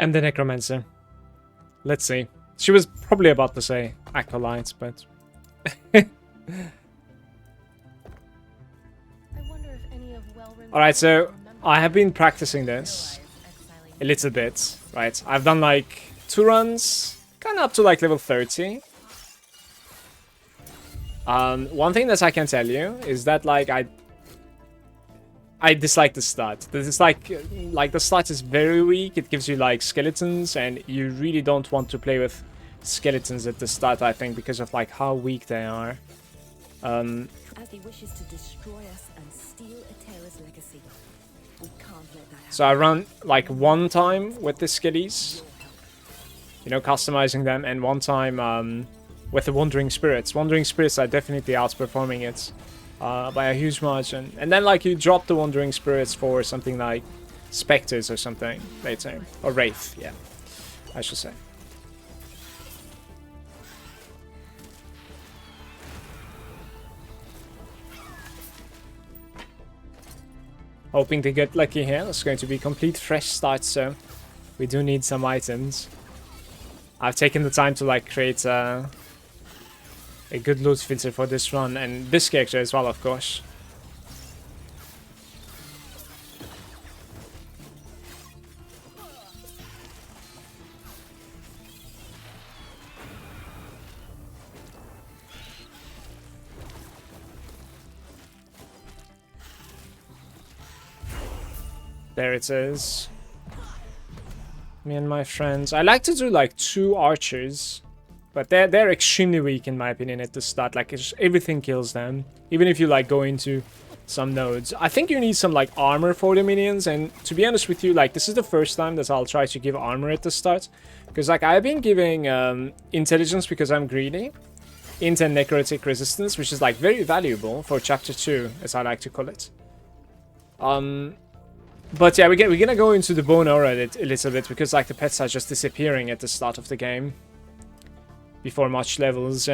And the Necromancer. Let's see. She was probably about to say Acolytes, but... Alright, so I have been practicing this a little bit, right? I've done like 2 runs, kind of up to like level 30. One thing that I can tell you is that like I dislike the start. Like the start is very weak. It gives you like skeletons, and you really don't want to play with skeletons at the start, I think, because of like how weak they are. As he wishes to destroy us and steal Atera's legacy. We can't let that happen. So I run like 1 time with the skillies, you know, customizing them, and 1 time with the Wandering Spirits. Wandering Spirits are definitely outperforming it by a huge margin. And then like you drop the Wandering Spirits for something like Spectres or something later. Or Wraith, yeah, I should say. Hoping to get lucky here. It's going to be a complete fresh start, so we do need some items. I've taken the time to like create a good loot filter for this run, and this character as well, of course. There it is. Me and my friends. I like to do like 2 archers, but they're extremely weak in my opinion at the start. Like everything kills them, even if you like go into some nodes. I think you need some like armor for the minions, and to be honest with you, like this is the first time that I'll try to give armor at the start, because like I've been giving intelligence because I'm greedy, int and necrotic resistance, which is like very valuable for chapter 2, as I like to call it. But yeah, we're gonna go into the bone aura a little bit, because like the pets are just disappearing at the start of the game before much levels.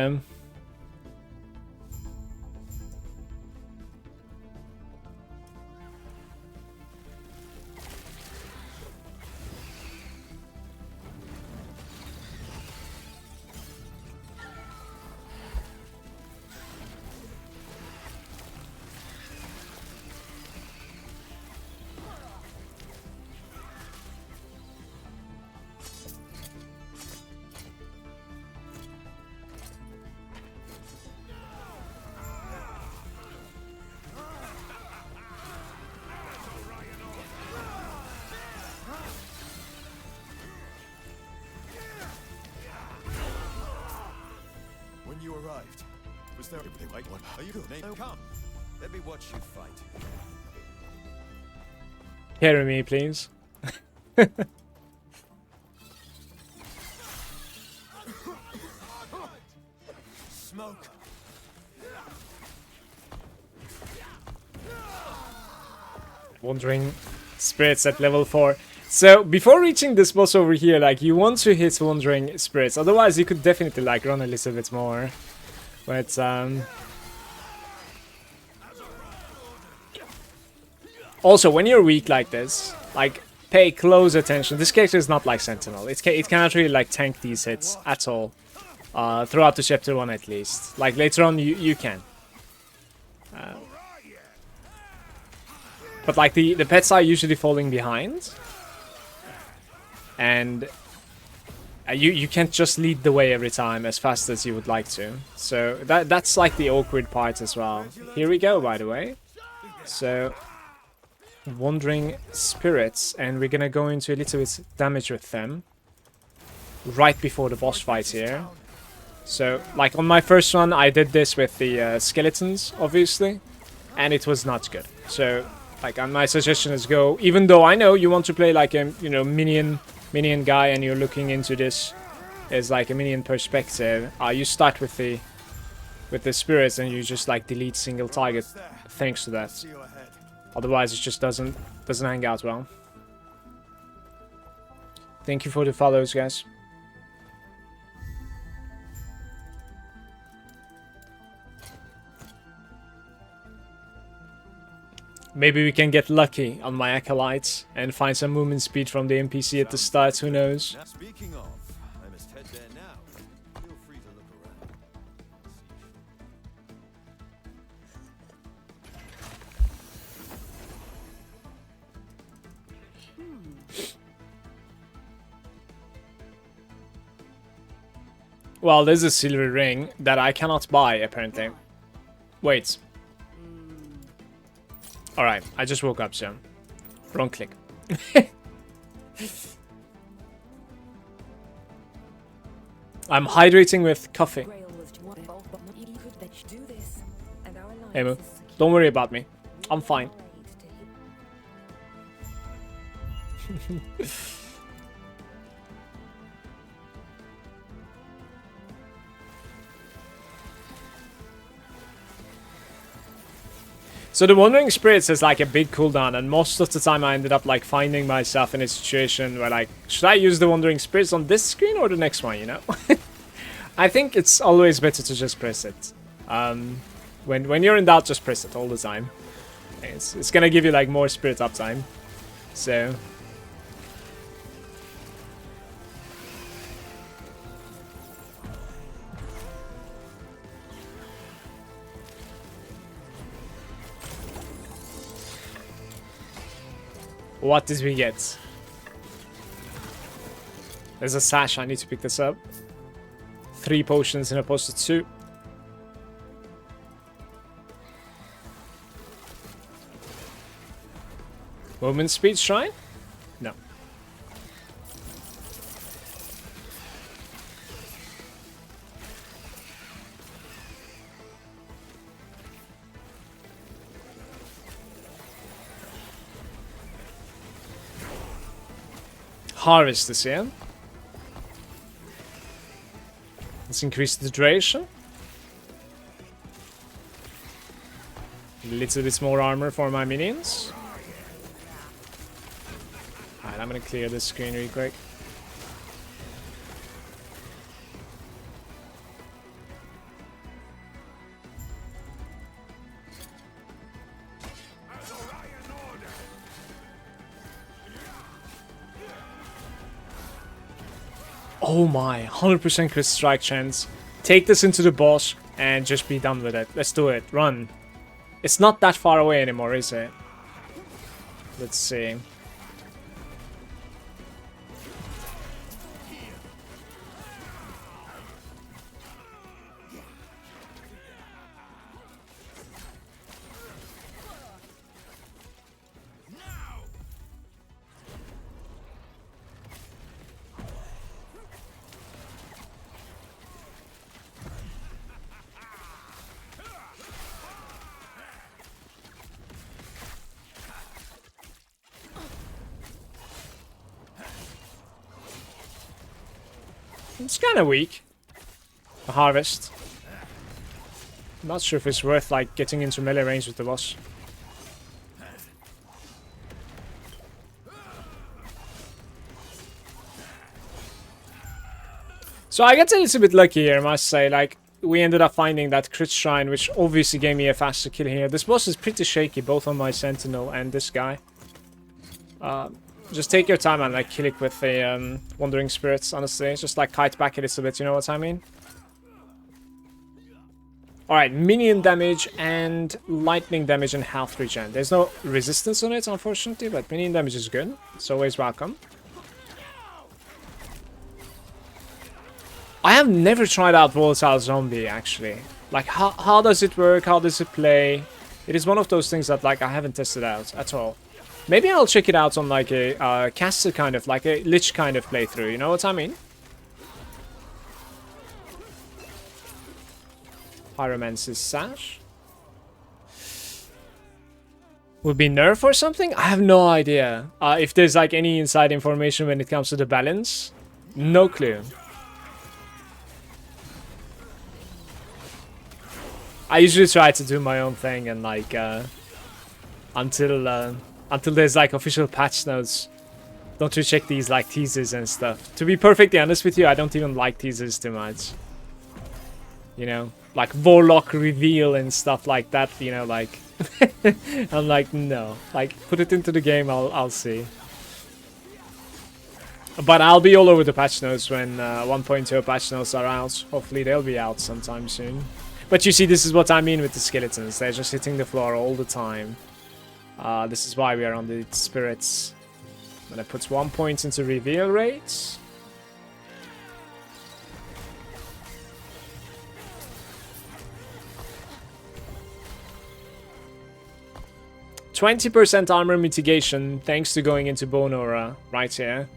Was there what are you doing? Come, let me watch you fight. Carry me, please. Smoke. Wandering Spirits at level 4. So before reaching this boss over here, like you want to hit Wandering Spirits, otherwise you could definitely like run a little bit more. But also when you're weak like this, like pay close attention. This character is not like Sentinel. It cannot really like tank these hits at all. Throughout the chapter 1 at least. Like later on you can. But like the pets are usually falling behind. And you can't just lead the way every time as fast as you would like to. So that's like the awkward part as well. Here we go, by the way. So Wandering Spirits, and we're gonna go into a little bit damage with them right before the boss fight here. So like on my first run I did this with the skeletons, obviously, and it was not good. So like my suggestion is go, even though I know you want to play like a minion guy and you're looking into this as like a minion perspective, you start with the spirits and you just like delete single target thanks to that. Otherwise it just doesn't hang out well. Thank you for the follows, guys. Maybe we can get lucky on my acolytes and find some movement speed from the NPC at the start, who knows. Now, speaking of, I must head there now. Feel free to look around. Well, there's a silver ring that I cannot buy, apparently. Wait. Alright, I just woke up, so... Wrong click. I'm hydrating with coffee. Hey, Moo. Don't worry about me. I'm fine. So the Wandering Spirits is like a big cooldown, and most of the time I ended up like finding myself in a situation where like, should I use the Wandering Spirits on this screen or the next one, you know? I think it's always better to just press it. When you're in doubt, just press it all the time. It's gonna give you like more spirit uptime. So... What did we get? There's a sash, I need to pick this up. 3 potions in opposed to 2. Movement speed shrine? No. Harvest this, yeah? Let's increase the duration. A little bit more armor for my minions. Alright, I'm gonna clear this screen really quick. Oh my, 100% crit strike chance. Take this into the boss and just be done with it. Let's do it. Run. It's not that far away anymore, is it? Let's see. It's kind of weak. The harvest. Not sure if it's worth like getting into melee range with the boss. So I got a little bit lucky here, I must say. Like, we ended up finding that crit shrine, which obviously gave me a faster kill here. This boss is pretty shaky, both on my sentinel and this guy. Just take your time and like kill it with the Wandering Spirits, honestly. Just like kite back a little bit, you know what I mean? Alright, minion damage and lightning damage and health regen. There's no resistance on it, unfortunately, but minion damage is good. It's always welcome. I have never tried out Volatile Zombie, actually. Like, how does it work? How does it play? It is one of those things that like I haven't tested out at all. Maybe I'll check it out on like a caster kind of, like a lich kind of playthrough, you know what I mean? Pyromancer's Sash. Would be nerf or something? I have no idea. If there's like any inside information when it comes to the balance. No clue. I usually try to do my own thing and like until there's like official patch notes, don't you check these like teasers and stuff. To be perfectly honest with you, I don't even like teasers too much. You know, like Warlock reveal and stuff like that, you know, like I'm like, no. Like, put it into the game, I'll see. But I'll be all over the patch notes when 1.0 patch notes are out. Hopefully they'll be out sometime soon. But you see, this is what I mean with the skeletons. They're just hitting the floor all the time. This is why we are on the spirits. And it puts 1 point into reveal rates. %20 armor mitigation thanks to going into Bone Aura right here.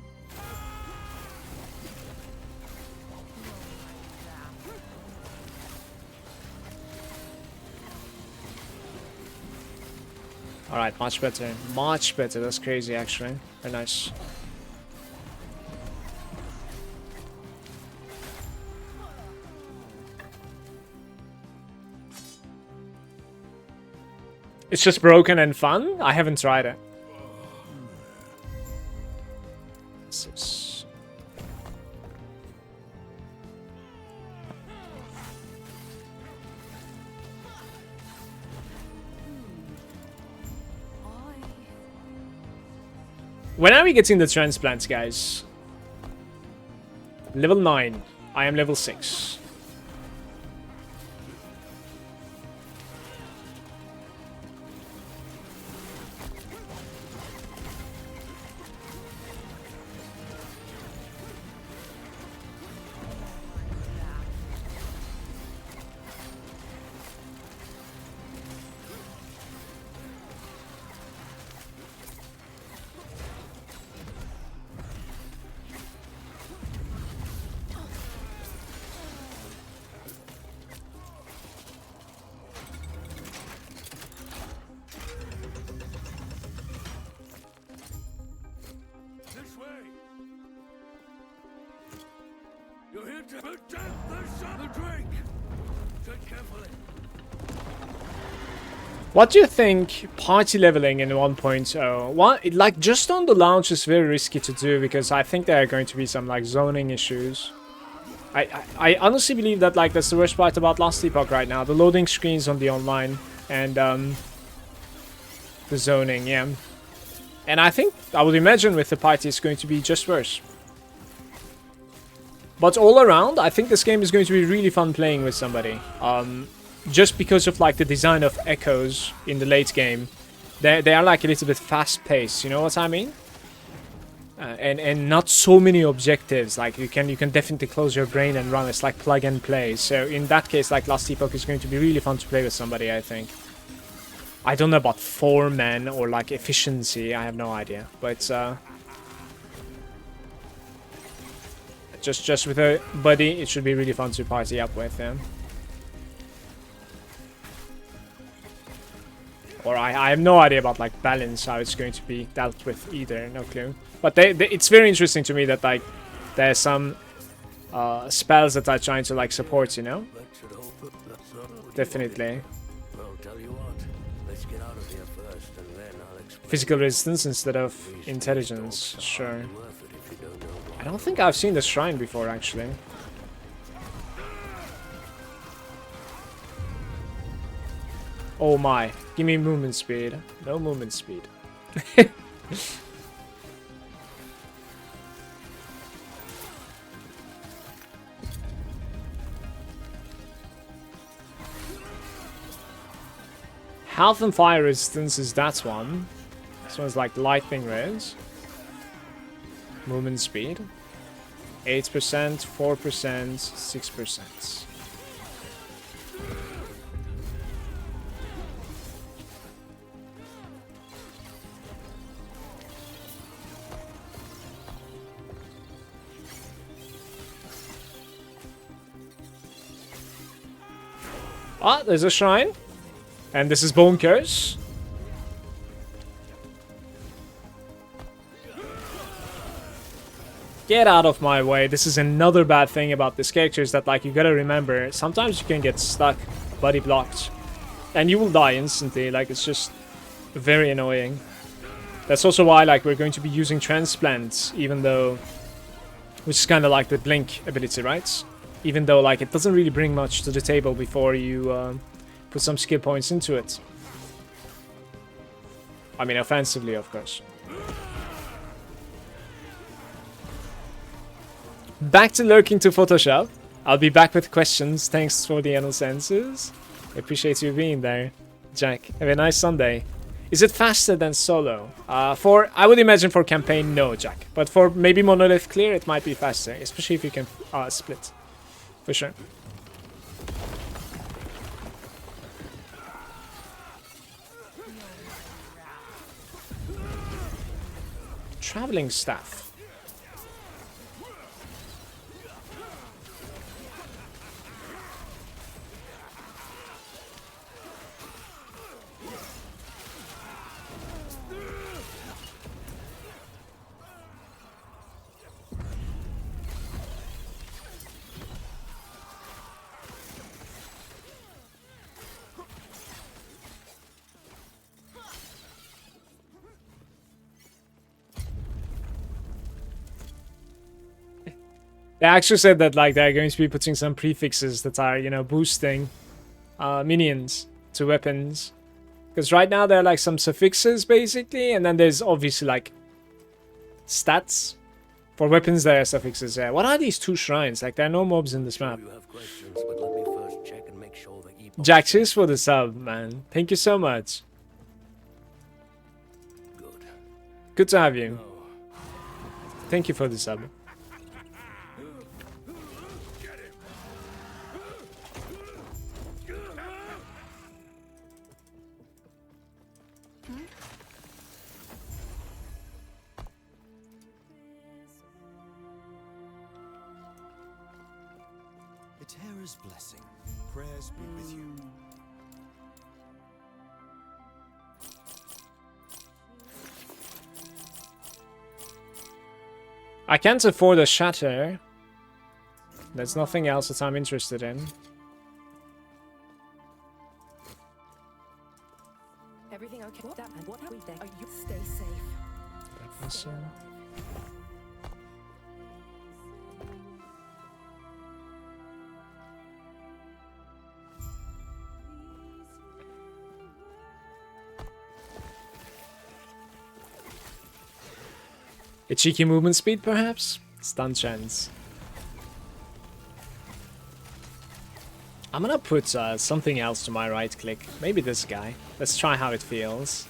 Alright, much better. Much better. That's crazy, actually. Very nice. It's just broken and fun? I haven't tried it. When are we getting the transplants, guys? Level 9. I am level 6. What do you think party leveling in 1.0? Well, like just on the launch is very risky to do because I think there are going to be some like zoning issues. I honestly believe that like that's the worst part about last Epoch right now. The loading screens on the online and the zoning, yeah. And I think, I would imagine with the party it's going to be just worse. But all around, I think this game is going to be really fun playing with somebody. Just because of like the design of echoes in the late game. They are like a little bit fast paced, you know what I mean? And not so many objectives. Like you can definitely close your brain and run. It's like plug and play. So in that case, like Last Epoch is going to be really fun to play with somebody, I think. I don't know about 4 men or like efficiency. I have no idea. But just with a buddy, it should be really fun to party up with them. Or I have no idea about like balance, how it's going to be dealt with either, no clue. But it's very interesting to me that like there's some spells that are trying to like support, you know? Definitely. Physical resistance instead of intelligence, sure. I don't think I've seen the shrine before actually. Oh my, give me movement speed. No movement speed. Health and fire resistance is that one. This one's like lightning res. Movement speed. 8%, 4%, 6%. Ah, there's a shrine. And this is Bone Curse. Get out of my way. This is another bad thing about this character is that like you gotta remember, sometimes you can get stuck, body blocked. And you will die instantly, like it's just very annoying. That's also why like we're going to be using transplants, even though, which is kind of like the blink ability, right? Even though like it doesn't really bring much to the table before you put some skill points into it. I mean, offensively, of course. Back to lurking to Photoshop. I'll be back with questions. Thanks for the innocences. I appreciate you being there, Jack. Have a nice Sunday. Is it faster than solo? I would imagine for campaign, no, Jack. But for maybe Monolith Clear, it might be faster, especially if you can split. For sure. Traveling staff. They actually said that like they're going to be putting some prefixes that are, you know, boosting minions to weapons. Because right now there are like some suffixes basically, and then there's obviously like stats. For weapons there are suffixes, yeah. What are these two shrines? Like there are no mobs in this map. Jack, cheers for the sub, man. Thank you so much. Good to have you. Thank you for the sub. Terra's blessing. Prayers be with you. I can't afford a shatter. There's nothing else that I'm interested in. Everything okay? What are we there? Are you stay safe? A cheeky movement speed, perhaps? Stun chance. I'm gonna put something else to my right click. Maybe this guy. Let's try how it feels.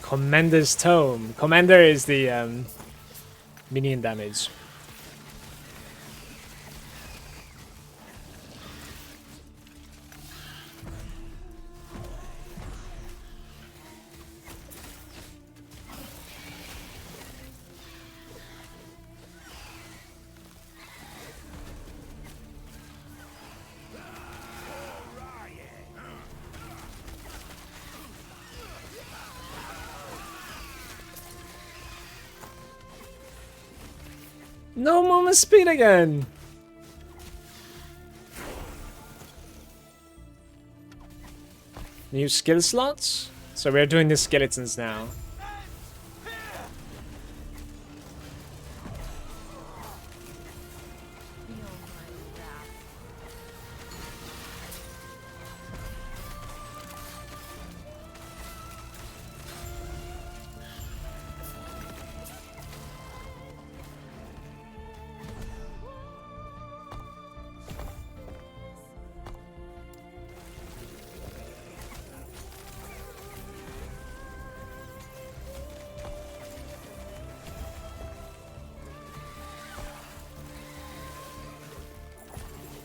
Commander's Tome. Commander is the minion damage. No moment speed again. New skill slots. So we're doing the skeletons now.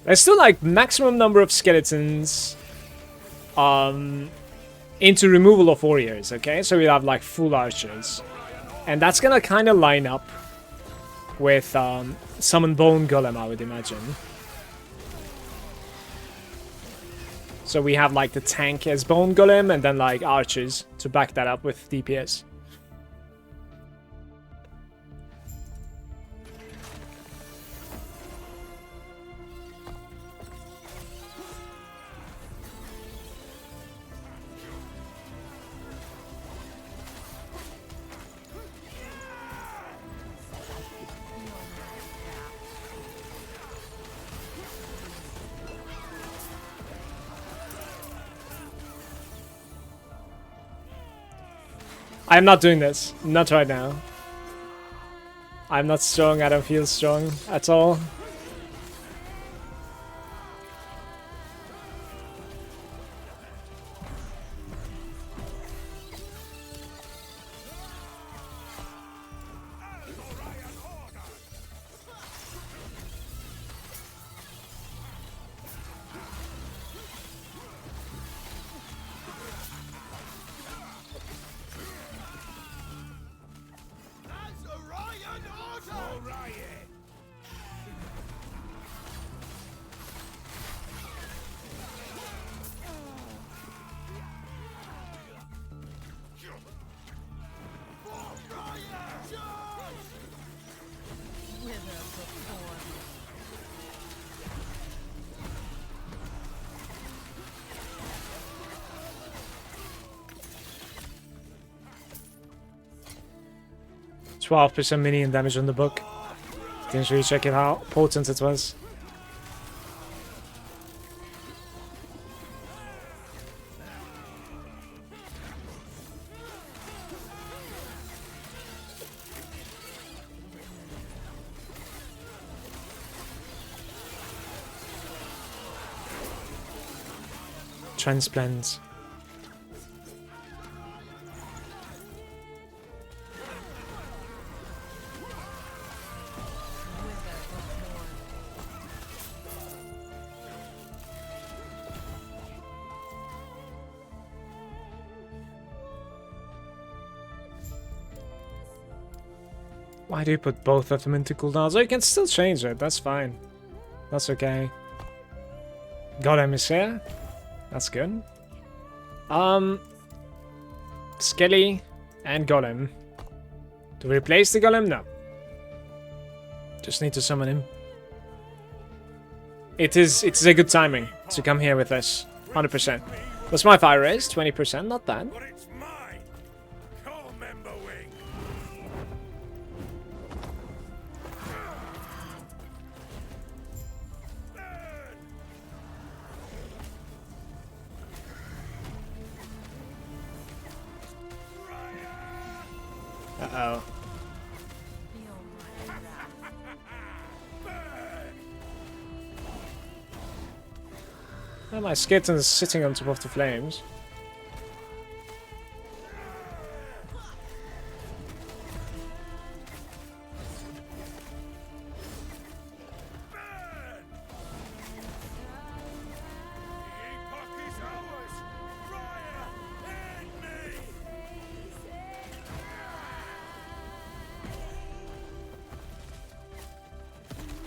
There's still like maximum number of skeletons into removal of warriors, okay? So we have like full archers. And that's gonna kind of line up with summon Bone Golem, I would imagine. So we have like the tank as Bone Golem and then like archers to back that up with DPS. I'm not doing this. Not right now. I'm not strong. I don't feel strong at all. %12 minion damage on the book. Didn't really check it how potent it was. Transplant. Why do you put both of them into cooldowns? Oh, you can still change it. That's fine. That's okay. Golem is here. That's good. Skelly and Golem. To replace the Golem? No. Just need to summon him. It is a good timing to come here with this. 100%. What's my fire raise? 20%, not bad. But it's mine. Call member wing. Uh-oh. Oh, my skeleton is sitting on top of the flames. Epoch is ours. Raya, aid me.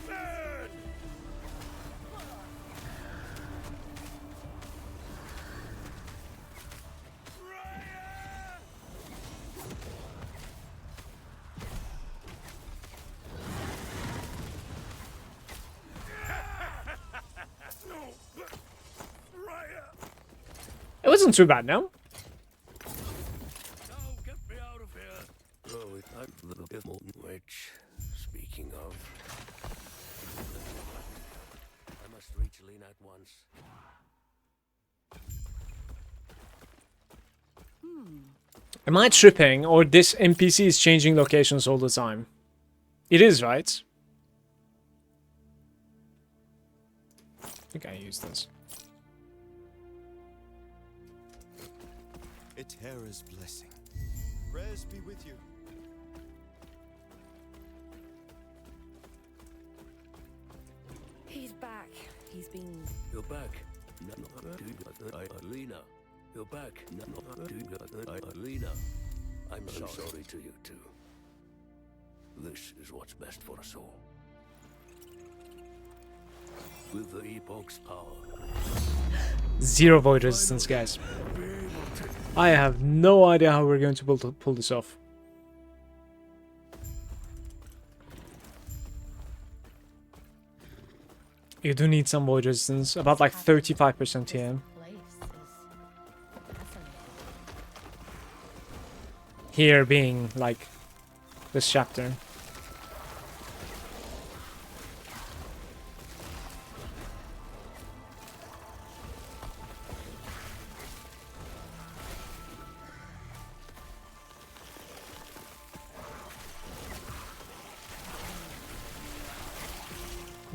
Burn. It wasn't too bad, no? No, get me out of here. Oh, I'm a little bit more. Which, speaking of, I must reach Lena at once. Am I tripping, or this NPC is changing locations all the time? It is, right? I think I used this. Etera's blessing. Prayers be with you. He's back. He's been. You're back. Lena. You're back. Lena. I'm so sorry to you too. This is what's best for us all. With the Epoch's power. 0 void resistance, guys. I have no idea how we're going to pull this off. You do need some void resistance, about like 35% here. Here being like this chapter.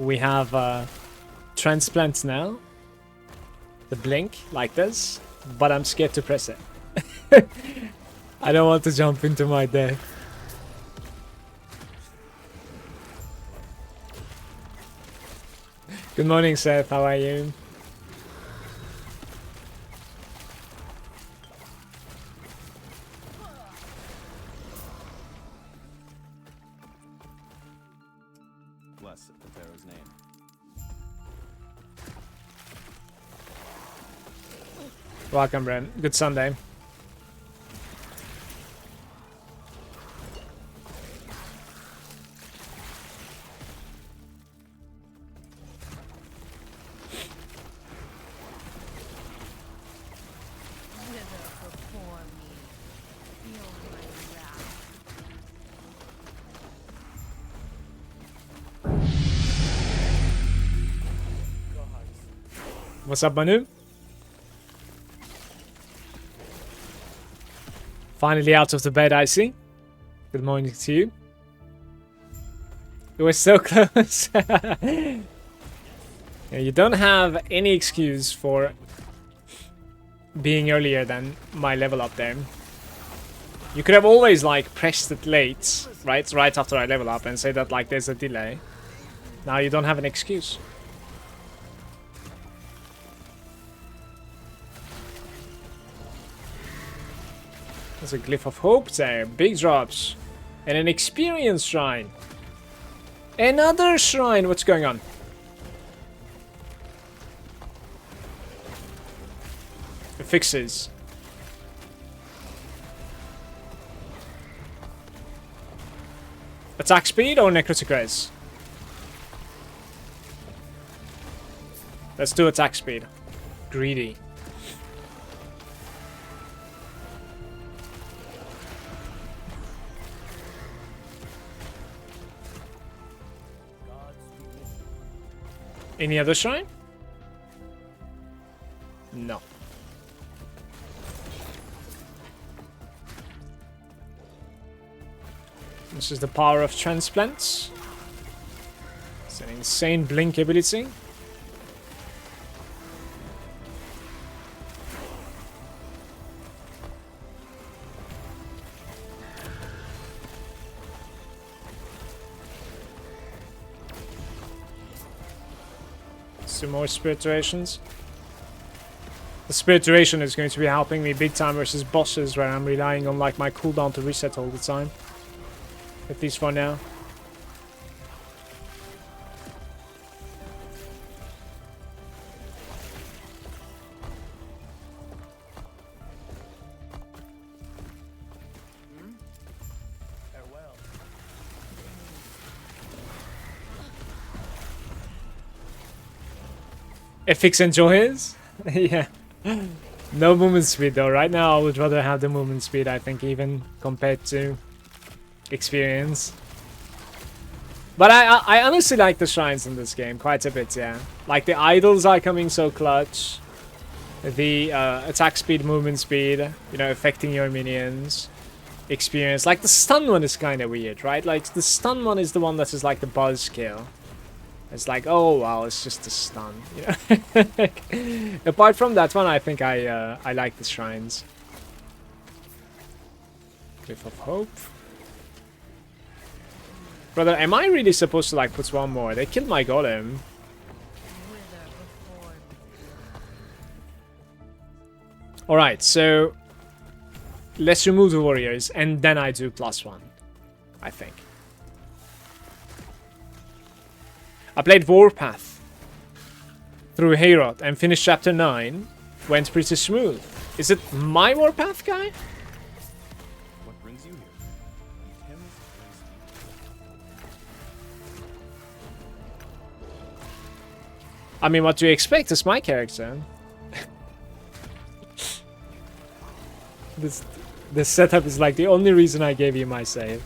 We have transplants now. The blink like this, but I'm scared to press it. I don't want to jump into my death. Good morning, Seth. How are you? Blessed the Pharaoh's name. Welcome, Brent. Good Sunday. What's up, Manu? Finally out of the bed, I see. Good morning to you. You were so close. Yeah, you don't have any excuse for being earlier than my level up there. You could have always like pressed it late, right after I level up and say that like there's a delay. Now you don't have an excuse. There's a glyph of hope there, big drops, and an experience shrine. Another shrine, what's going on? Fixes. Attack speed or necrotic res? Let's do attack speed. Greedy. Any other shrine? No. This is the power of transplants. It's an insane blink ability. Some more spirituations. The spirituation is going to be helping me big time versus bosses where I'm relying on like my cooldown to reset all the time. At least for now. Epics enjoys? Yeah. No movement speed though. Right now I would rather have the movement speed, I think, even compared to experience. But I honestly like the shrines in this game quite a bit, yeah. Like the idols are coming so clutch. The attack speed, movement speed, you know, affecting your minions. Experience. Like the stun one is kind of weird, right? Like the stun one is the one that is like the buzz kill. It's like, oh wow, it's just a stun, you know. Apart from that one, I think I like the shrines. Cliff of Hope. Brother, am I really supposed to like put one more? They killed my golem. Alright, so let's remove the warriors and then I do +1, I think. I played Warpath through Heorot and finished chapter 9. Went pretty smooth. Is it my Warpath guy? What brings you here? I mean, what do you expect? It's my character. This setup is like the only reason I gave you my save.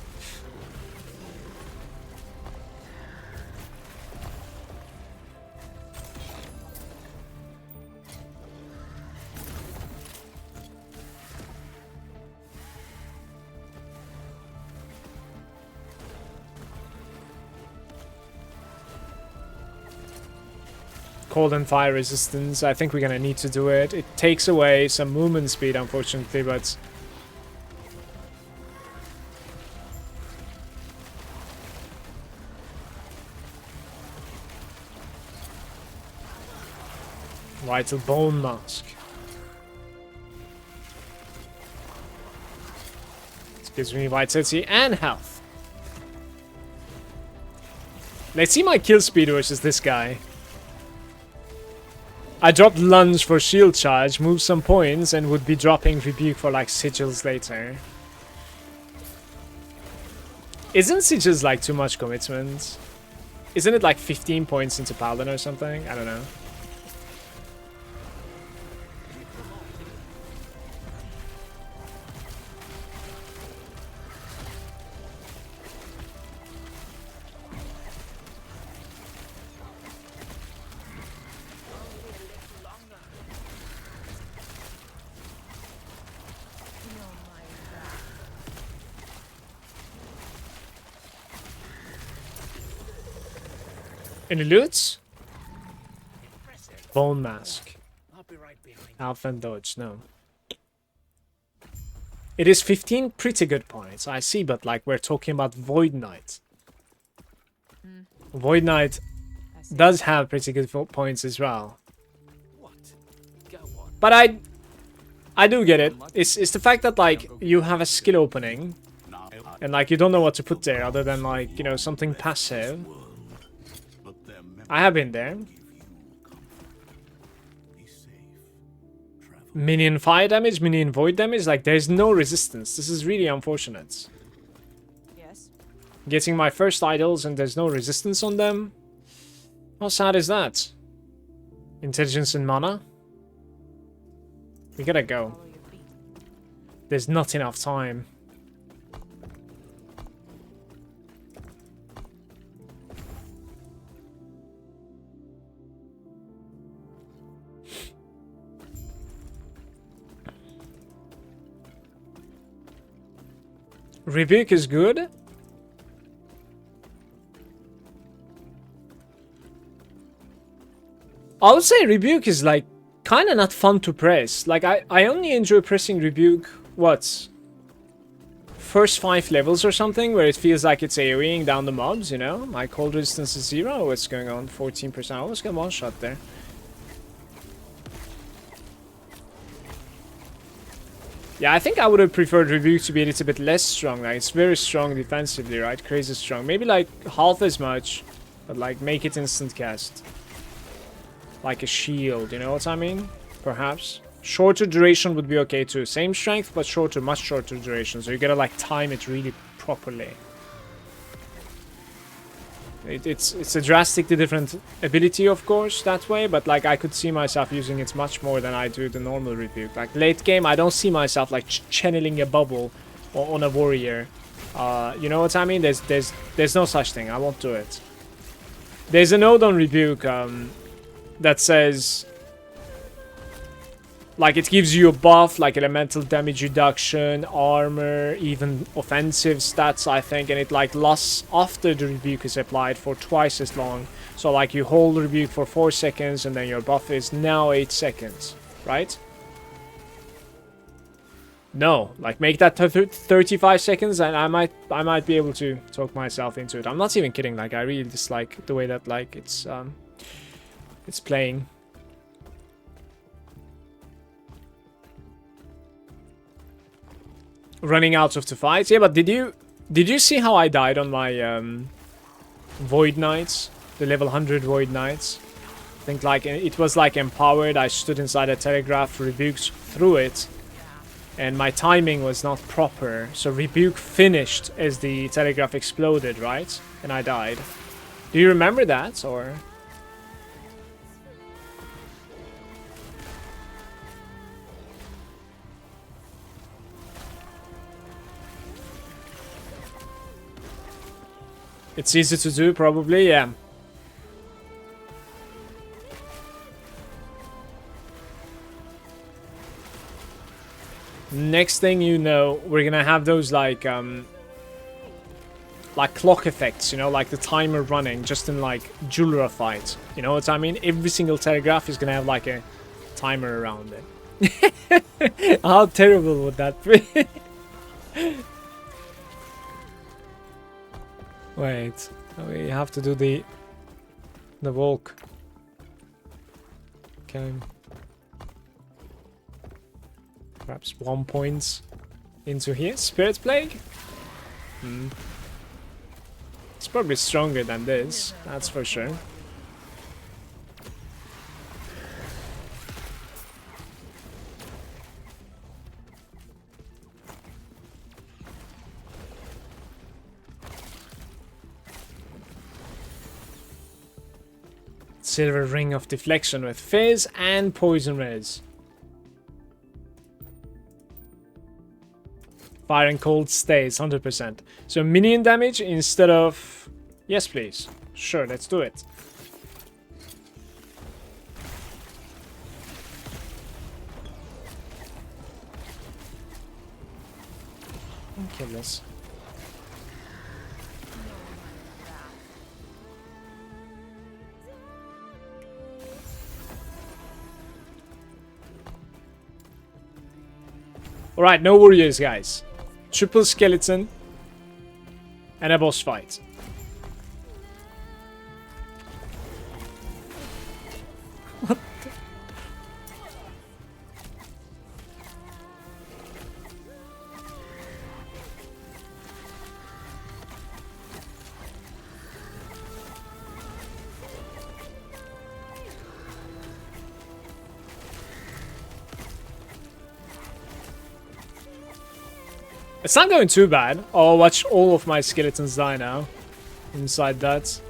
cold and fire resistance. I think we're gonna need to do it. It takes away some movement speed, unfortunately, but Vital Bone Mask. This gives me vitality and health. Let's see my kill speed versus this guy. I dropped Lunge for shield charge, moved some points, and would be dropping Rebuke for like sigils later. Isn't sigils like too much commitment? Isn't it like 15 points into Paladin or something? I don't know. Any loots? Bone Mask. Alpha and Dodge, no. It is 15 pretty good points, I see, but like we're talking about Void Knight. Void Knight does have pretty good points as well. But I do get it. It's the fact that like you have a skill opening and like you don't know what to put there other than like, you know, something passive. I have been there. Minion fire damage, minion void damage, like there's no resistance. This is really unfortunate. Yes. Getting my first idols and there's no resistance on them. How sad is that? Intelligence and mana. We gotta go. There's not enough time. Rebuke is good. I would say Rebuke is like kind of not fun to press. Like I only enjoy pressing Rebuke, what? First 5 levels or something, where it feels like it's AoEing down the mobs, you know? My cold resistance is 0. What's going on? 14%. I almost got one shot there. Yeah, I think I would have preferred Rebuke to be a little bit less strong. Like, it's very strong defensively, right? Crazy strong. Maybe like half as much, but like make it instant cast. Like a shield, you know what I mean? Perhaps. Shorter duration would be okay too. Same strength, but shorter, much shorter duration. So you gotta like time it really properly. It's a drastically different ability, of course, that way, but like I could see myself using it much more than I do the normal Rebuke. Like late game, I don't see myself like channeling a bubble on a warrior. You know what I mean? There's no such thing. I won't do it. There's a node on Rebuke that says like it gives you a buff, like elemental damage reduction, armor, even offensive stats, I think, and it like lasts after the Rebuke is applied for twice as long. So like you hold Rebuke for 4 seconds and then your buff is now 8 seconds, right? No, like make that 35 seconds and I might be able to talk myself into it. I'm not even kidding, like I really dislike the way that like it's playing. Running out of the fights. Yeah, but did you see how I died on my Void Knights? The level 100 Void Knights? I think like it was like empowered. I stood inside a telegraph, rebuked through it, and my timing was not proper. So Rebuke finished as the telegraph exploded, right? And I died. Do you remember that, or? It's easy to do, probably, yeah. Next thing you know, we're gonna have those, like, like clock effects, you know, like the timer running just in like Julra fight. You know what I mean? Every single telegraph is gonna have like a timer around it. How terrible would that be? Wait, we have to do the walk. Okay. Perhaps 1 point into here. Spirit Plague? It's probably stronger than this, that's for sure. Silver Ring of Deflection with Fizz and Poison Res. Fire and Cold stays 100%. So minion damage instead of... Yes, please. Sure, let's do it. Kill this. Alright, no warriors, guys. Triple skeleton and a boss fight. What the? It's not going too bad. Oh, watch all of my skeletons die now. Inside that.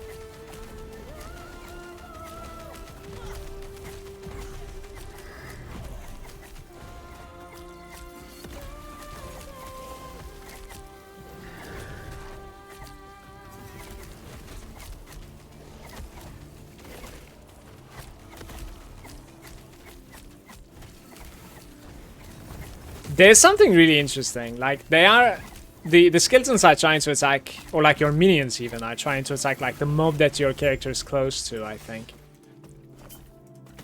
There's something really interesting. Like, they are... The skeletons are trying to attack, or like your minions even, are trying to attack like the mob that your character is close to, I think.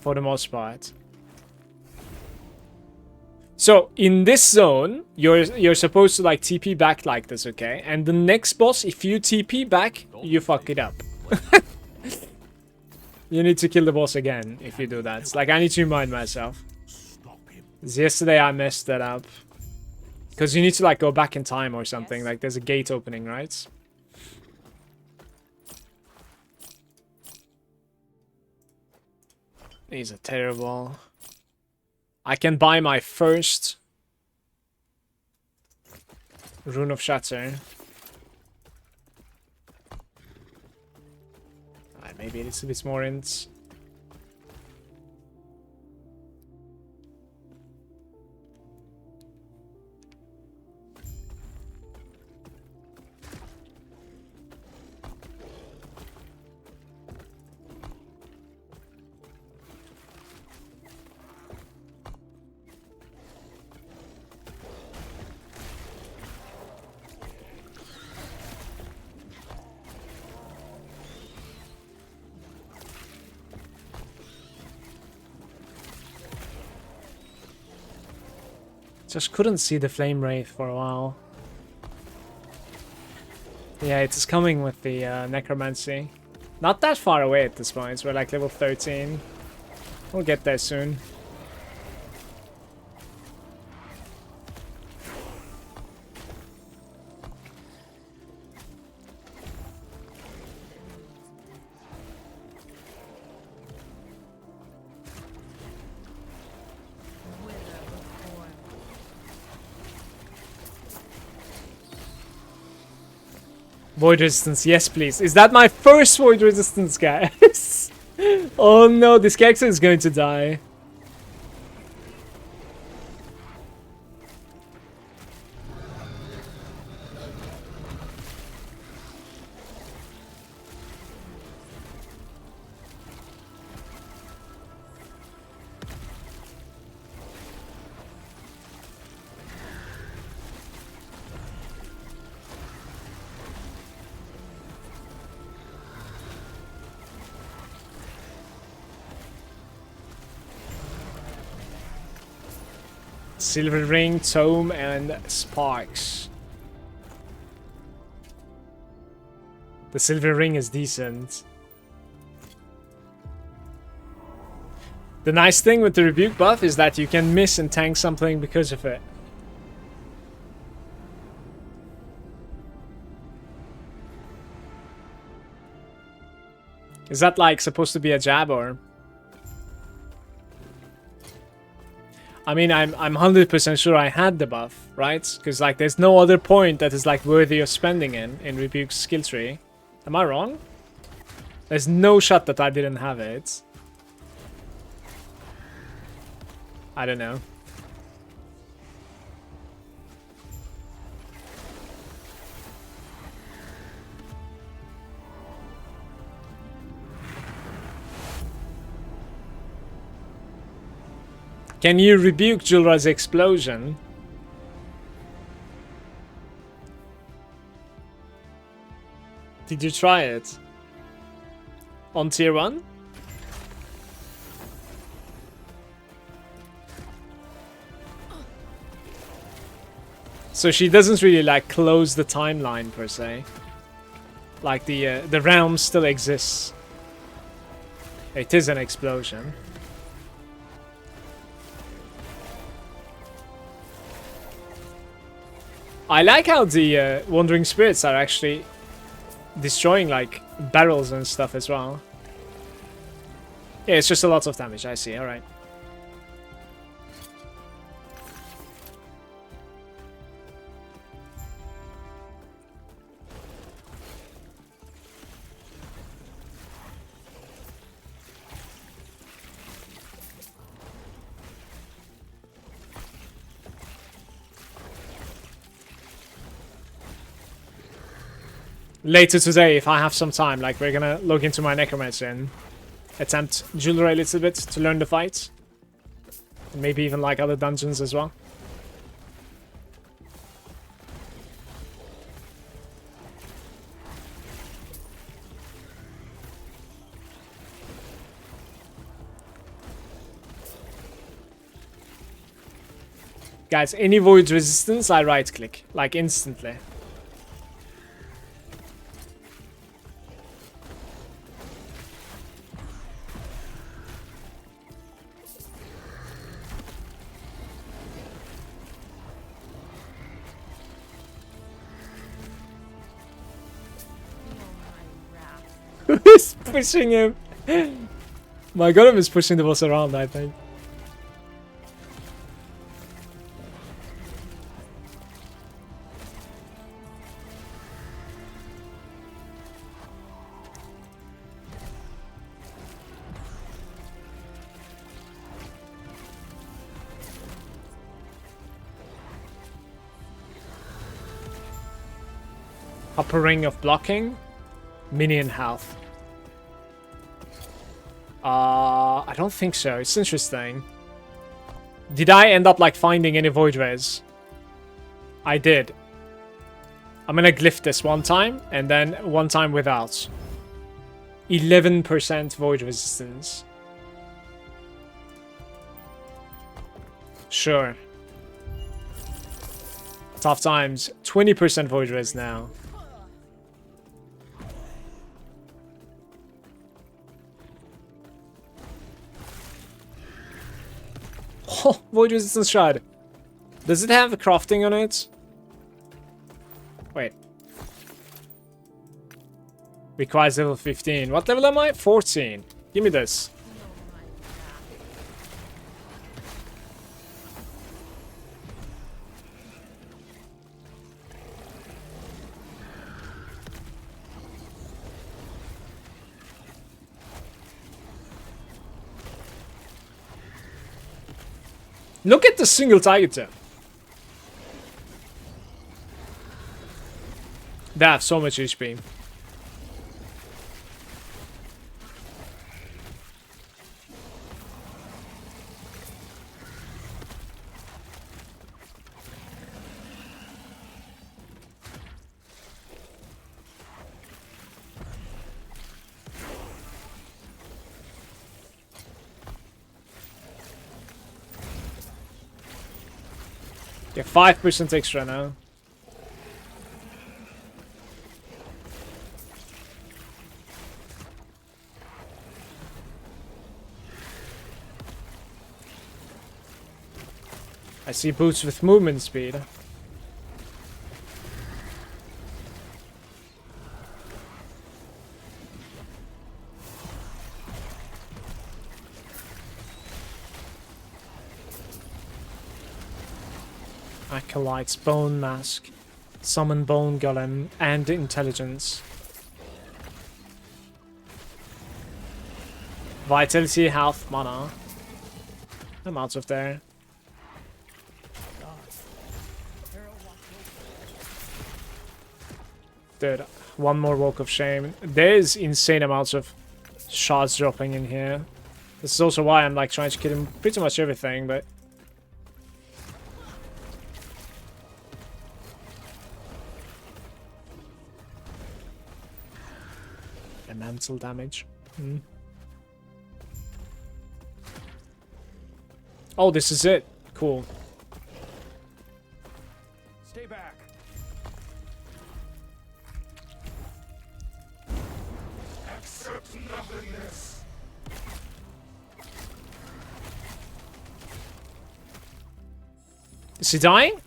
For the most part. So, in this zone, you're supposed to like TP back like this, okay? And the next boss, if you TP back, you fuck it up. You need to kill the boss again if you do that. It's like, I need to remind myself. Yesterday I messed that up. Because you need to like go back in time or something. Like there's a gate opening, right? These are terrible. I can buy my first Rune of Shatter. Alright, maybe it's a bit more int. Just couldn't see the Flame Wraith for a while. Yeah, it's coming with the Necromancy. Not that far away at this point, we're like level 13. We'll get there soon. Void resistance, yes please. Is that my first void resistance, guys? Oh no, this character is going to die. Silver ring, tome, and sparks. The silver ring is decent. The nice thing with the rebuke buff is that you can miss and tank something because of it. Is that like supposed to be a jab or? I mean, I'm 100% sure I had the buff, right? Because like there's no other point that is like worthy of spending in Rebuke's skill tree. Am I wrong? There's no shot that I didn't have it. I don't know. Can you rebuke Julra's explosion? Did you try it? On tier 1? So she doesn't really like close the timeline per se. Like the realm still exists. It is an explosion. I like how the Wandering Spirits are actually destroying like barrels and stuff as well. Yeah, it's just a lot of damage, I see, alright. Later today, if I have some time, like we're gonna look into my Necromancer and attempt Julra a little bit to learn the fight. And maybe even like other dungeons as well. Guys, any void resistance, I right click, like instantly. Who's pushing him? My golem is pushing the boss around, I think. Upper ring of blocking. Minion health. I don't think so. It's interesting. Did I end up like finding any void res? I did. I'm gonna glyph this one time and then one time without. 11% void resistance. Sure. Tough times. 20% void res now. Oh, void resistance shard. Does it have crafting on it? Wait. Requires level 15. What level am I? 14. Give me this. Look at the single target. They have so much HP. Okay, 5% extra now. I see boots with movement speed. Acolytes, Bone Mask, Summon Bone Golem, and Intelligence. Vitality, Health, Mana. I'm out of there. Dude, one more Walk of Shame. There's insane amounts of shards dropping in here. This is also why I'm like trying to kill him pretty much everything, but... Elemental damage. Oh, this is it. Cool. Stay back. Accept nothingness. Is he dying?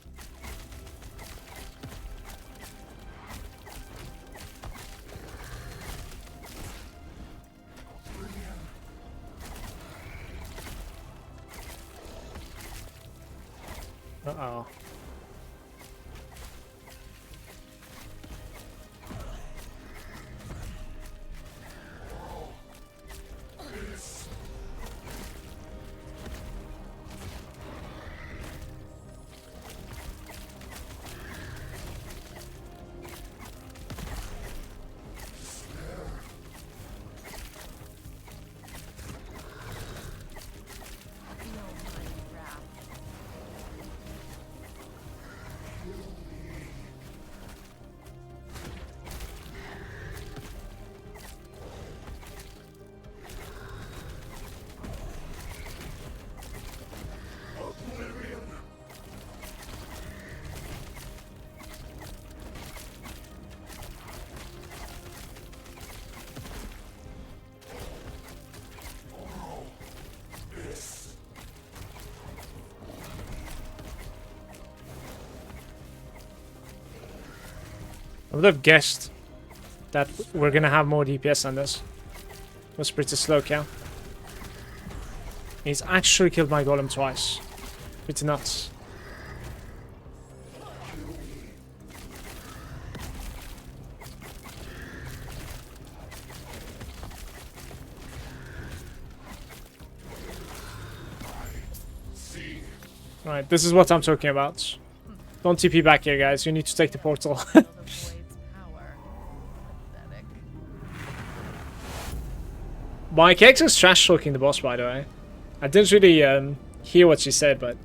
Uh-oh. I would have guessed that we're gonna have more DPS on this. It was pretty slow kill. He's actually killed my golem twice. Pretty nuts. Right, this is what I'm talking about. Don't TP back here, guys. You need to take the portal. My Kex is trash talking the boss, by the way. I didn't really hear what she said, but...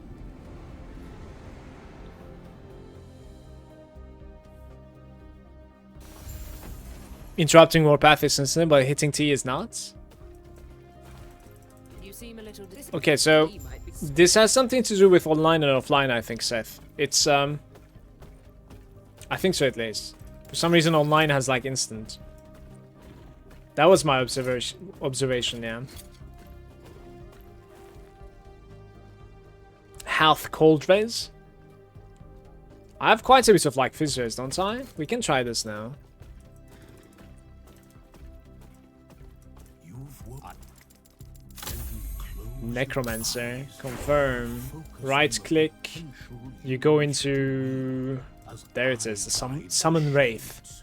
Interrupting Warpath is instant, but hitting T is not? Okay, so... This has something to do with online and offline, I think, Seth. It's, I think so, at least. For some reason, online has, like, instant. That was my observation, yeah. Health cold res. I have quite a bit of like physios, don't I? We can try this now. Necromancer. Confirm. Right click. You go into... There it is. The summon Wraith.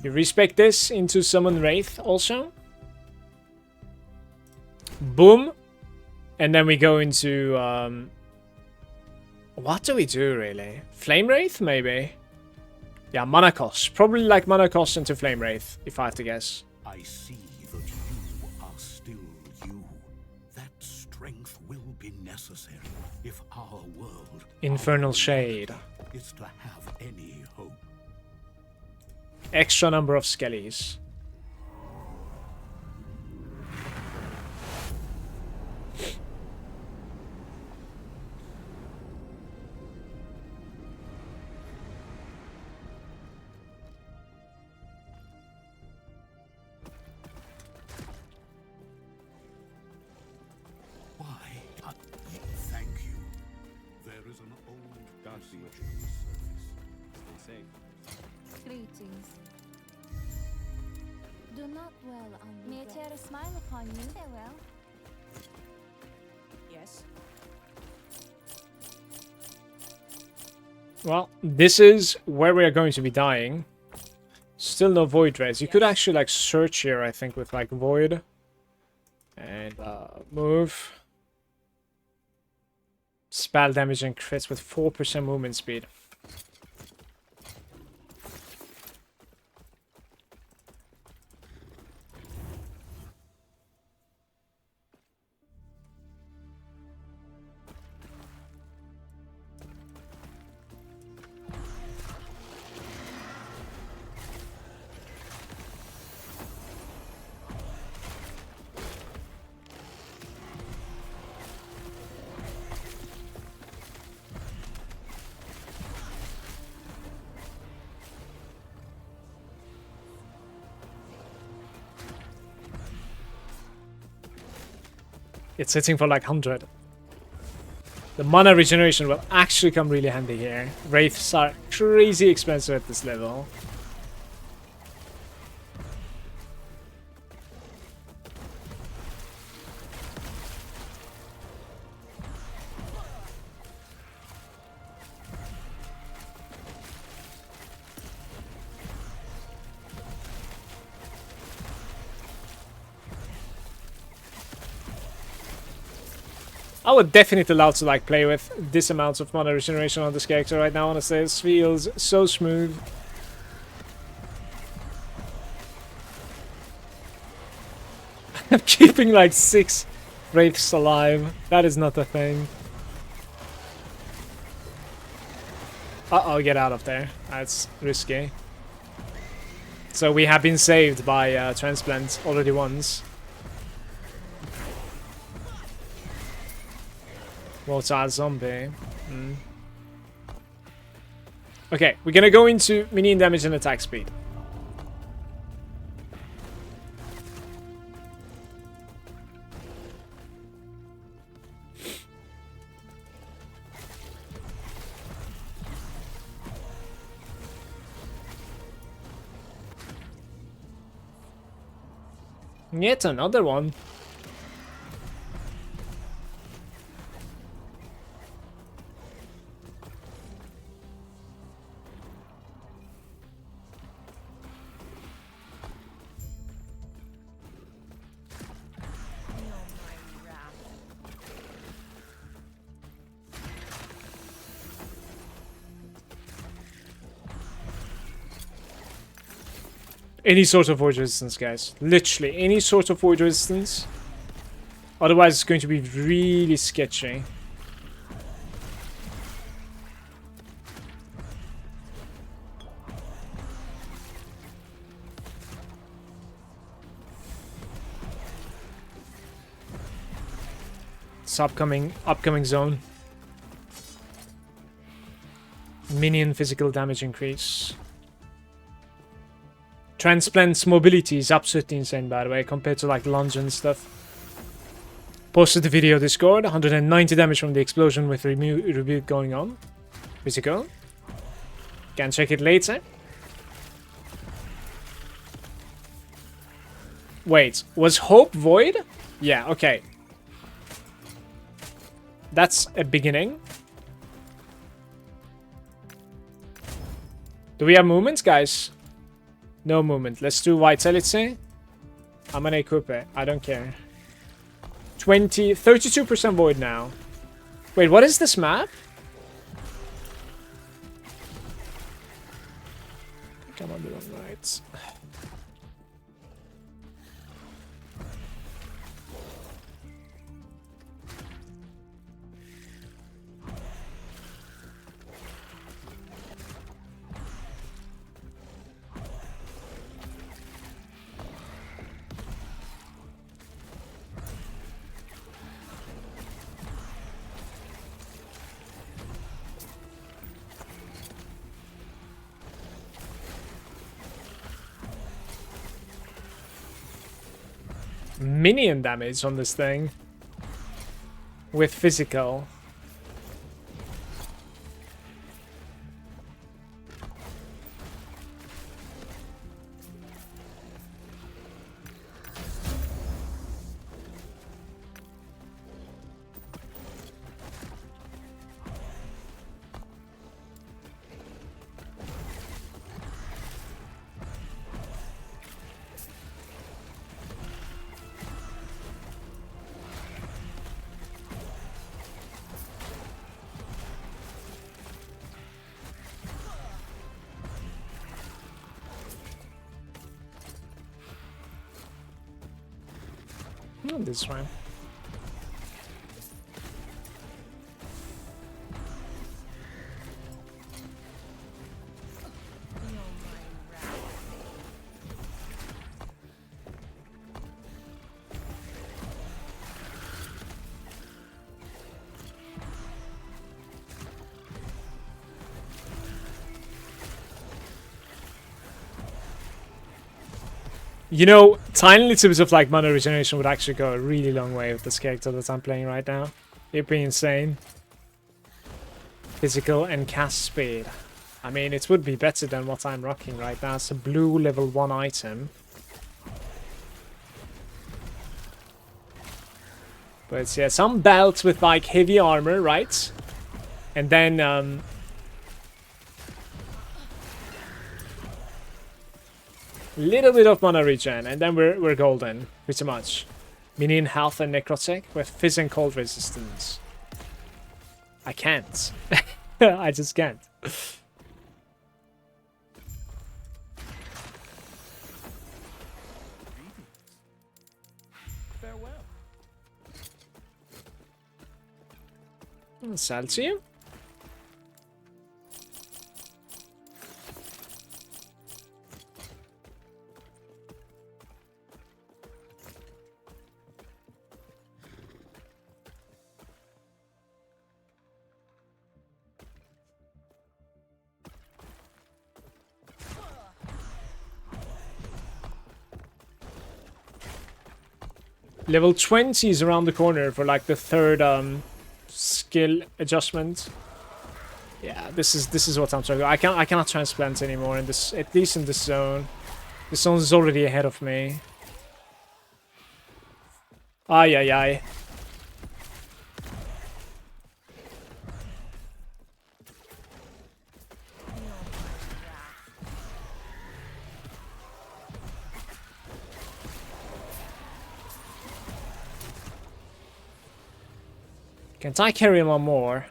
You respec this into Summon Wraith also. Boom. And then we go into... what do we do, really? Flame Wraith, maybe? Yeah, Mana Cost. Probably like Mana Cost into Flame Wraith, if I have to guess. I see that you are still you. That strength will be necessary if our world... Infernal Shade. ...is to have any hope. Extra number of skellies. be with you. Stay safe. Greetings. Do not dwell on May I tear a smile upon you? Farewell. Yes. Well, this is where we are going to be dying. Still no void rays. You could actually like search here, I think, with like void. And move. Spell damage and crits with 4% movement speed. It's hitting for like 100. The mana regeneration will actually come really handy here. Wraiths are crazy expensive at this level. I would definitely love to like play with this amount of mana regeneration on this character right now. Honestly, this feels so smooth. I'm keeping like 6 wraiths alive. That is not a thing. Uh-oh, get out of there. That's risky. So we have been saved by transplant already once. Mortal zombie. Okay, we're gonna go into minion damage and attack speed. Yet another one. Any sort of void resistance, guys. Literally, any sort of void resistance. Otherwise, it's going to be really sketchy. It's upcoming zone. Minion physical damage increase. Transplant's mobility is absolutely insane, by the way, compared to like lunge and stuff. Posted the video Discord. 190 damage from the explosion with rebuke going on. Physical. Can check it later. Wait, was Hope void? Yeah, okay. That's a beginning. Do we have movements, guys? No movement. Let's do Vitality. I'm gonna equip it. I don't care. 32% void now. Wait, what is this map? I think I'm on the wrong right. Minion damage on this thing with physical. Oh, this one. You know, tiny little bits of like mana regeneration would actually go a really long way with this character that I'm playing right now. It'd be insane. Physical and cast speed. I mean, it would be better than what I'm rocking right now. It's a blue level 1 item. But yeah, some belts with like heavy armor, right? And then little bit of mana regen, and then we're golden, pretty much. Minion health and necrotic with fizz and cold resistance. I can't. I just can't. Farewell. Sell to you. Level 20 is around the corner for like the third skill adjustment. Yeah, this is what I'm talking about. I cannot transplant anymore in this, at least in this zone. This zone is already ahead of me. Ay ay ay. Can't I carry one more?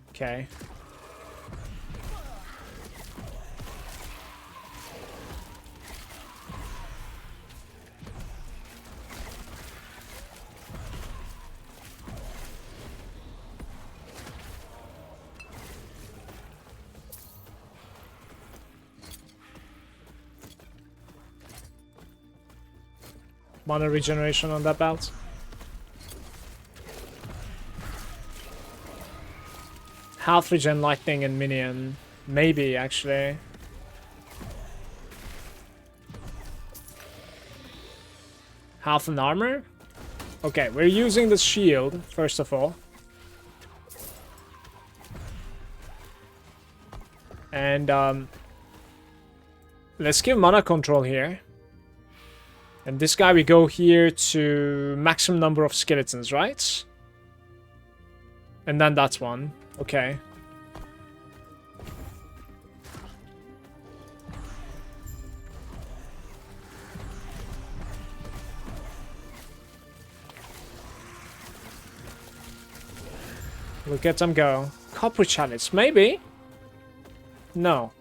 Okay. Mana regeneration on that belt. Half regen, lightning, and minion. Maybe, actually. Half an armor? Okay, we're using the shield, first of all. And, let's give mana control here. And this guy, we go here to maximum number of skeletons, right? And then that one. Okay. We'll get them go. Copper chalice, maybe? No.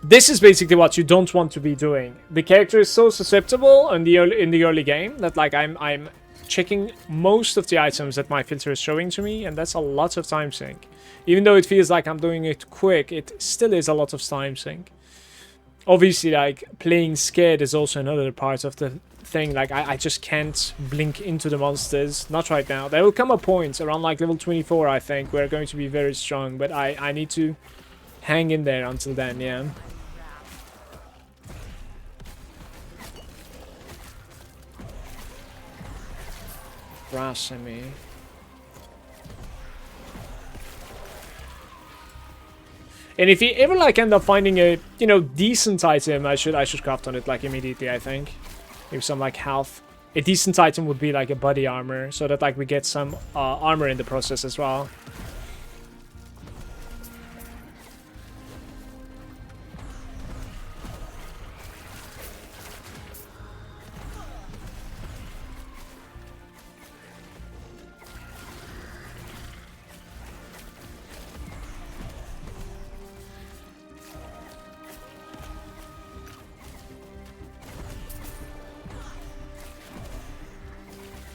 This is basically what you don't want to be doing. The character is so susceptible in the early game that like I'm checking most of the items that my filter is showing to me, and that's a lot of time sink. Even though it feels like I'm doing it quick, it still is a lot of time sink. Obviously, like, playing scared is also another part of the thing. Like, I just can't blink into the monsters. Not right now. There will come a point around, like, level 24, I think, we're going to be very strong, but I need to hang in there until then, yeah. Brassemy. And if you ever like end up finding a, you know, decent item, I should craft on it like immediately, I think. Maybe some like health. A decent item would be like a body armor, so that like we get some armor in the process as well.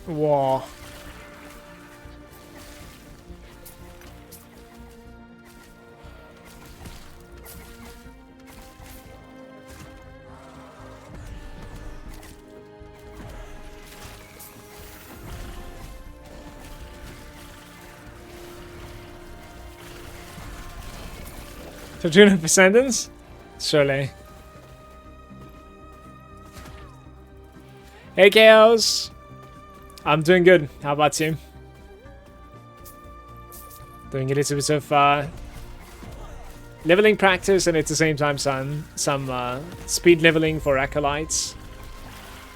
Whoa. To tune of Ascendance? Surely. Hey Chaos! I'm doing good. How about you? Doing a little bit of leveling practice and at the same time some speed leveling for Acolytes.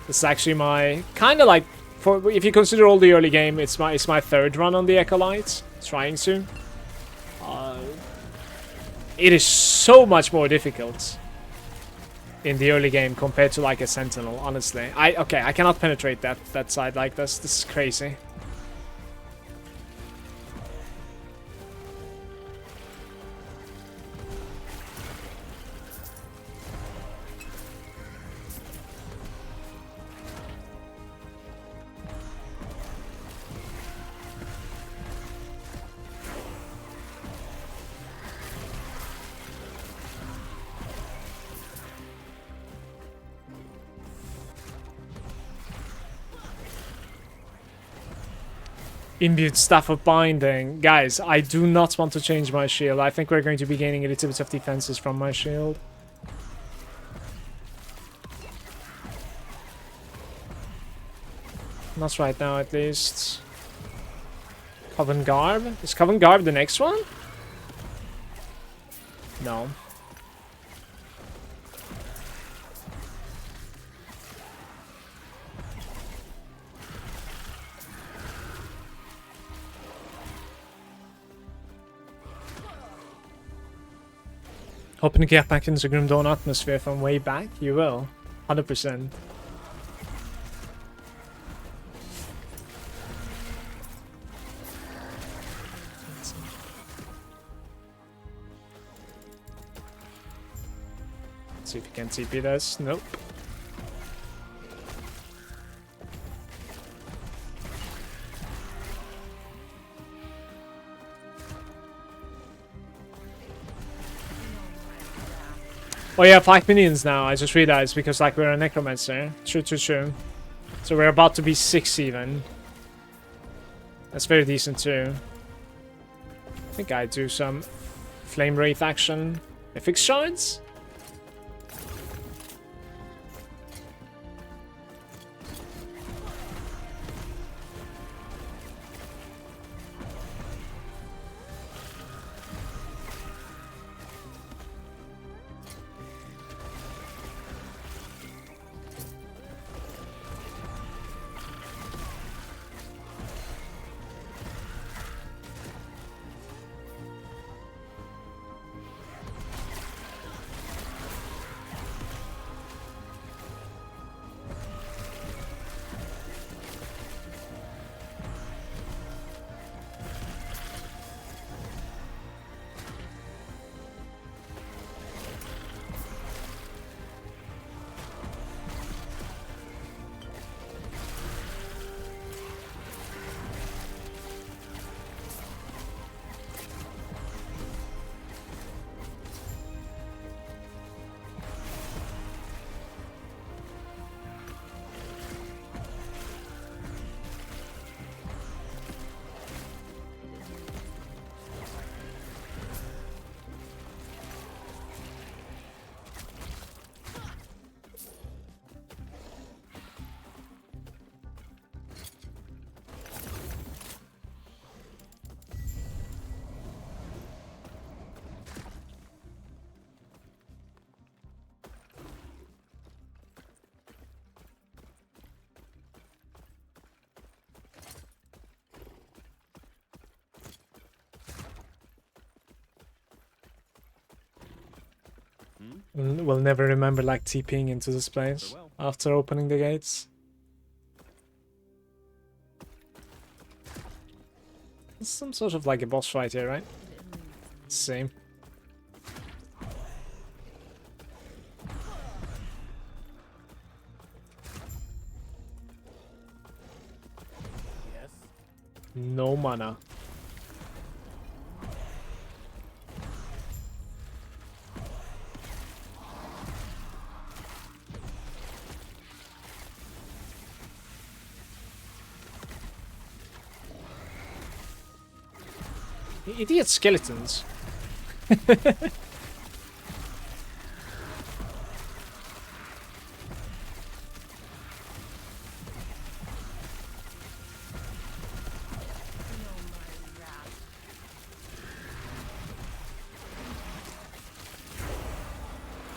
This is actually my kind of like, for if you consider all the early game, it's my third run on the Acolytes. Trying to. It is so much more difficult in the early game compared to like a Sentinel, honestly. Okay, I cannot penetrate that side like this. This is crazy. Imbued Staff of Binding. Guys, I do not want to change my shield. I think we're going to be gaining a little bit of defenses from my shield. Not right now, at least. Coven Garb? Is Coven Garb the next one? No. Hoping to get back into Grim Dawn atmosphere from way back? You will. 100%. Let's see if you can TP this. Nope. Oh yeah, 5 minions now, I just realized, because like we're a Necromancer. True. So we're about to be 6 even. That's very decent too. I think I do some Flame Wraith action. Mythic Shards? We'll never remember like TPing into this place after opening the gates. It's some sort of like a boss fight here, right? Same. No mana. Idiot skeletons.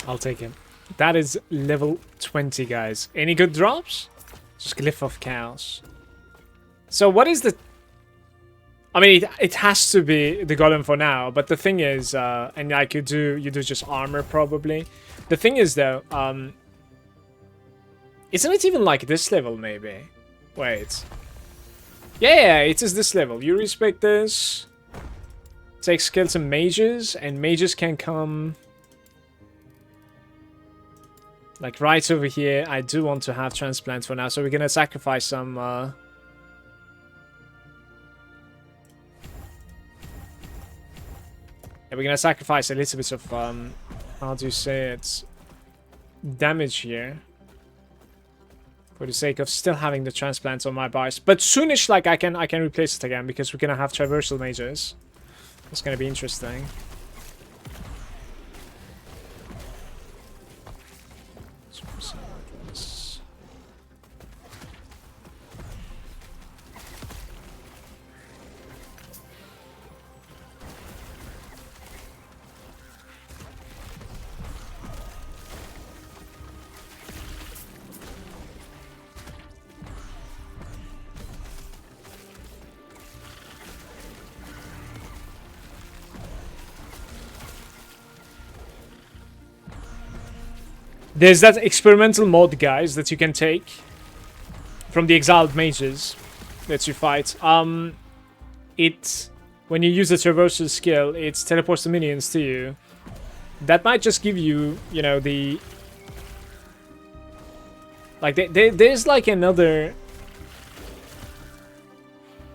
I'll take him. That is level 20, guys. Any good drops? Just Glyph of Chaos. So what is the... I mean, it has to be the Golem for now, but the thing is, and like you do just armor probably. The thing is though, isn't it even like this level maybe? Wait. Yeah, it is this level. You respect this. Take skills and mages can come... Like right over here. I do want to have transplant for now, so we're gonna sacrifice some... we're gonna sacrifice a little bit of, how do you say it, damage here. For the sake of still having the transplants on my bars. But soonish, like, I can replace it again, because we're gonna have traversal mages. It's gonna be interesting. There's that experimental mod, guys, that you can take from the exiled mages that you fight. When you use the traversal skill, it teleports the minions to you. That might just give you, you know, the... Like, there's like another,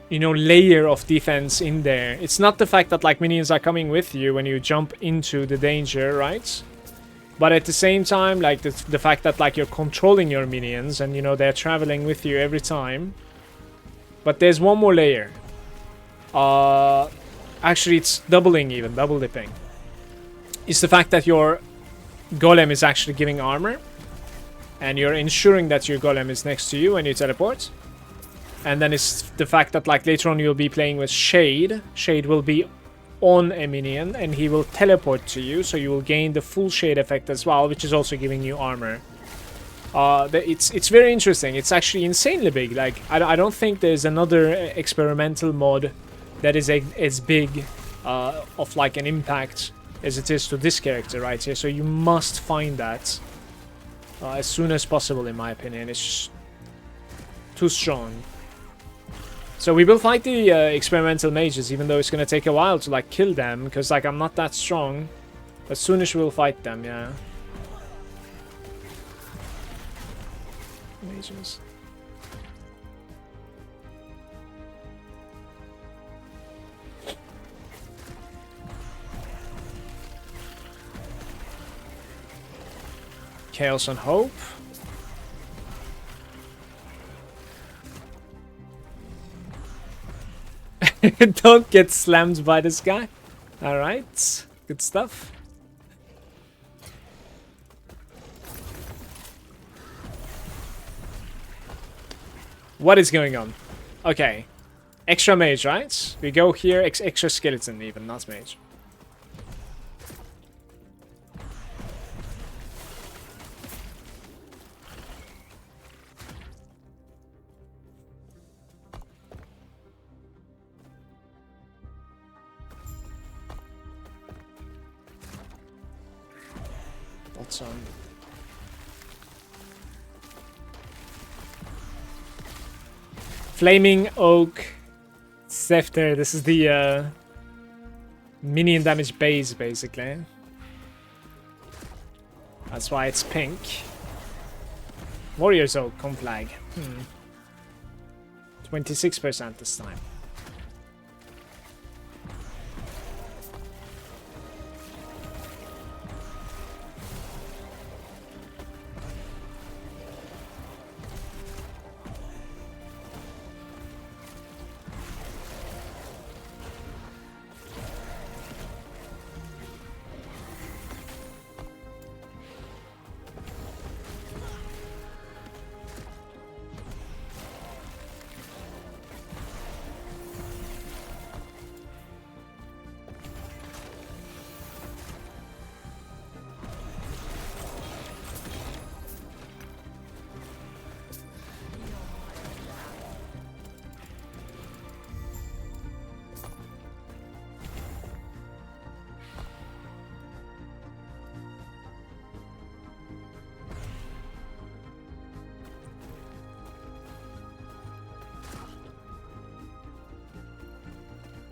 you know, layer of defense in there. It's not the fact that, like, minions are coming with you when you jump into the danger, right? But at the same time, like, the fact that, like, you're controlling your minions and, you know, they're traveling with you every time. But there's one more layer. Actually, it's doubling even, double dipping. It's the fact that your golem is actually giving armor. And you're ensuring that your golem is next to you when you teleport. And then it's the fact that, like, later on you'll be playing with Shade. Shade will be on a minion and he will teleport to you, so you will gain the full shade effect as well, which is also giving you armor. It's very interesting. It's actually insanely big. Like, I don't think there's another experimental mod that is as big of like an impact as it is to this character right here. So you must find that as soon as possible, in my opinion. It's just too strong. So we will fight the experimental mages, even though it's gonna take a while to, like, kill them, because, like, I'm not that strong. As soon as we'll fight them, yeah. Mages. Chaos and Hope. Don't get slammed by this guy. Alright, good stuff. What is going on? Okay. Extra mage, right? We go here, extra skeleton even, not mage. Flaming Oak Scepter. This is the minion damage base, basically. That's why it's pink. Warrior's Oak, Conflag. 26% this time.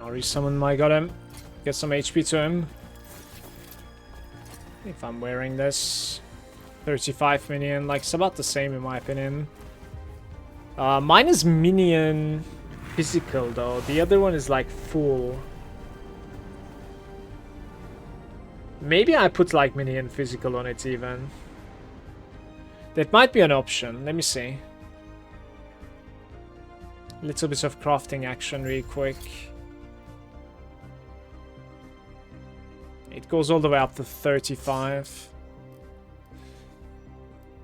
I'll resummon my golem. Get some HP to him. If I'm wearing this. 35 minion. Like, it's about the same in my opinion. Mine is minion physical though. The other one is like full. Maybe I put like minion physical on it even. That might be an option. Let me see. Little bit of crafting action real quick. It goes all the way up to 35.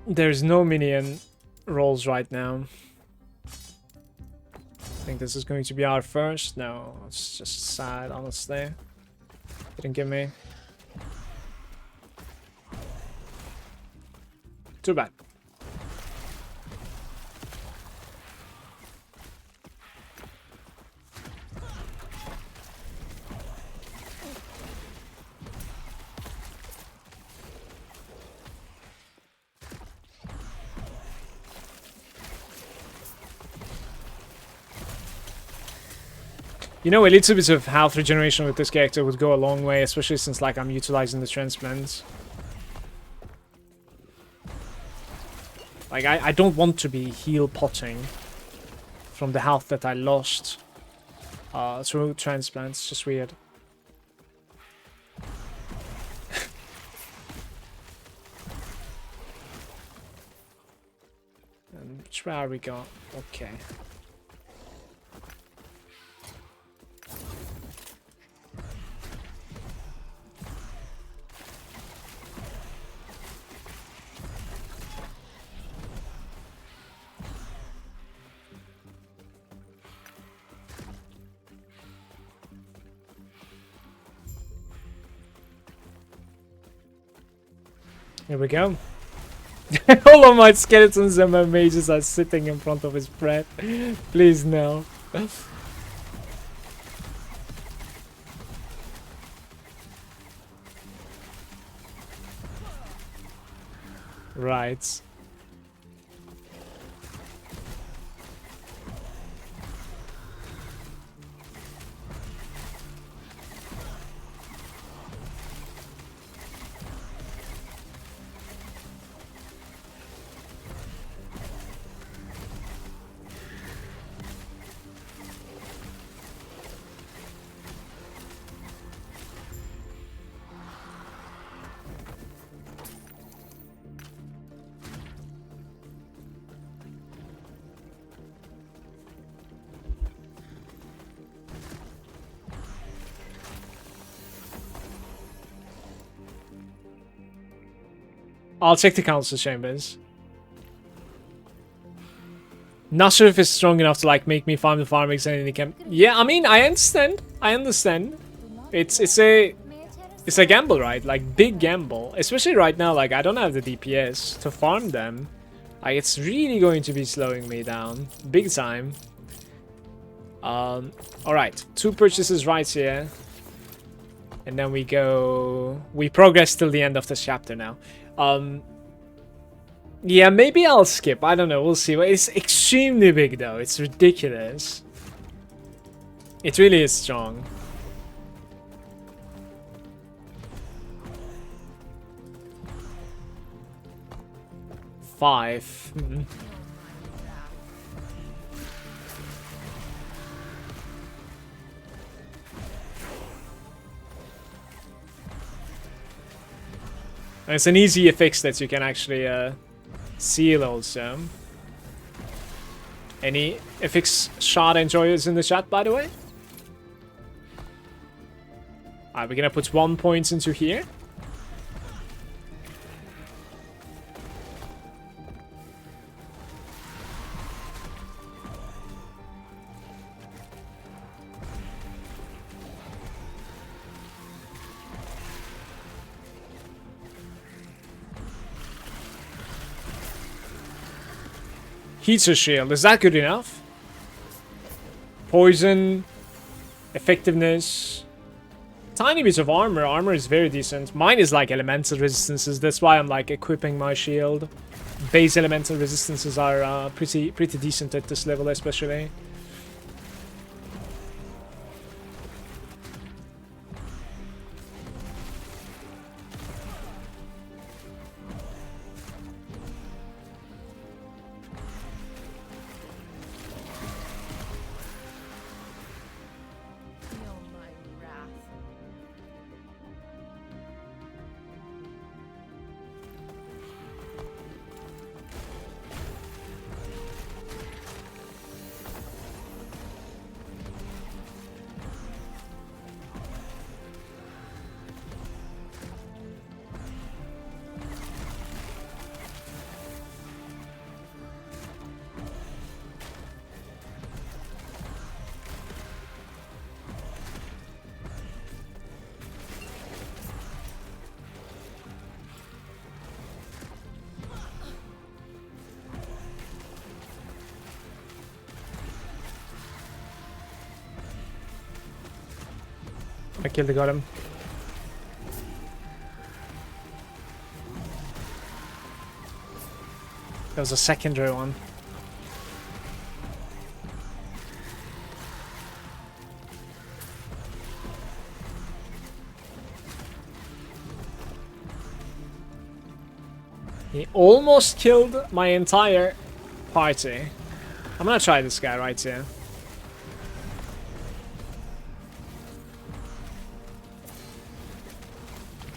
There's no minion rolls right now. I think this is going to be our first. No, it's just sad, honestly. Didn't give me. Too bad. You know, a little bit of health regeneration with this character would go a long way, especially since like I'm utilizing the transplants. Like I don't want to be heal potting from the health that I lost through transplants. It's just weird. And which way are we going? Okay. Here we go. All of my skeletons and my mages are sitting in front of his bread. Please no. Right. I'll check the council chambers. Not sure if it's strong enough to like make me farm the farmings and any camp. Yeah, I mean, I understand. I understand. It's a gamble, right? Like big gamble, especially right now. Like I don't have the DPS to farm them. Like it's really going to be slowing me down big time. All right, 2 purchases right here, and then we progress till the end of this chapter now. Yeah, maybe I'll skip. I don't know. We'll see. It's extremely big, though. It's ridiculous. It really is strong. Five. It's an easy fix that you can actually seal also. Any FX shard enjoyers in the chat, by the way? Alright, we're gonna put 1 point into here. Heater shield, is that good enough? Poison, effectiveness, tiny bit of armor. Armor is very decent. Mine is like elemental resistances. That's why I'm like equipping my shield. Base elemental resistances are pretty decent at this level, especially. I killed the golem. There was a secondary one. He almost killed my entire party. I'm gonna try this guy right here.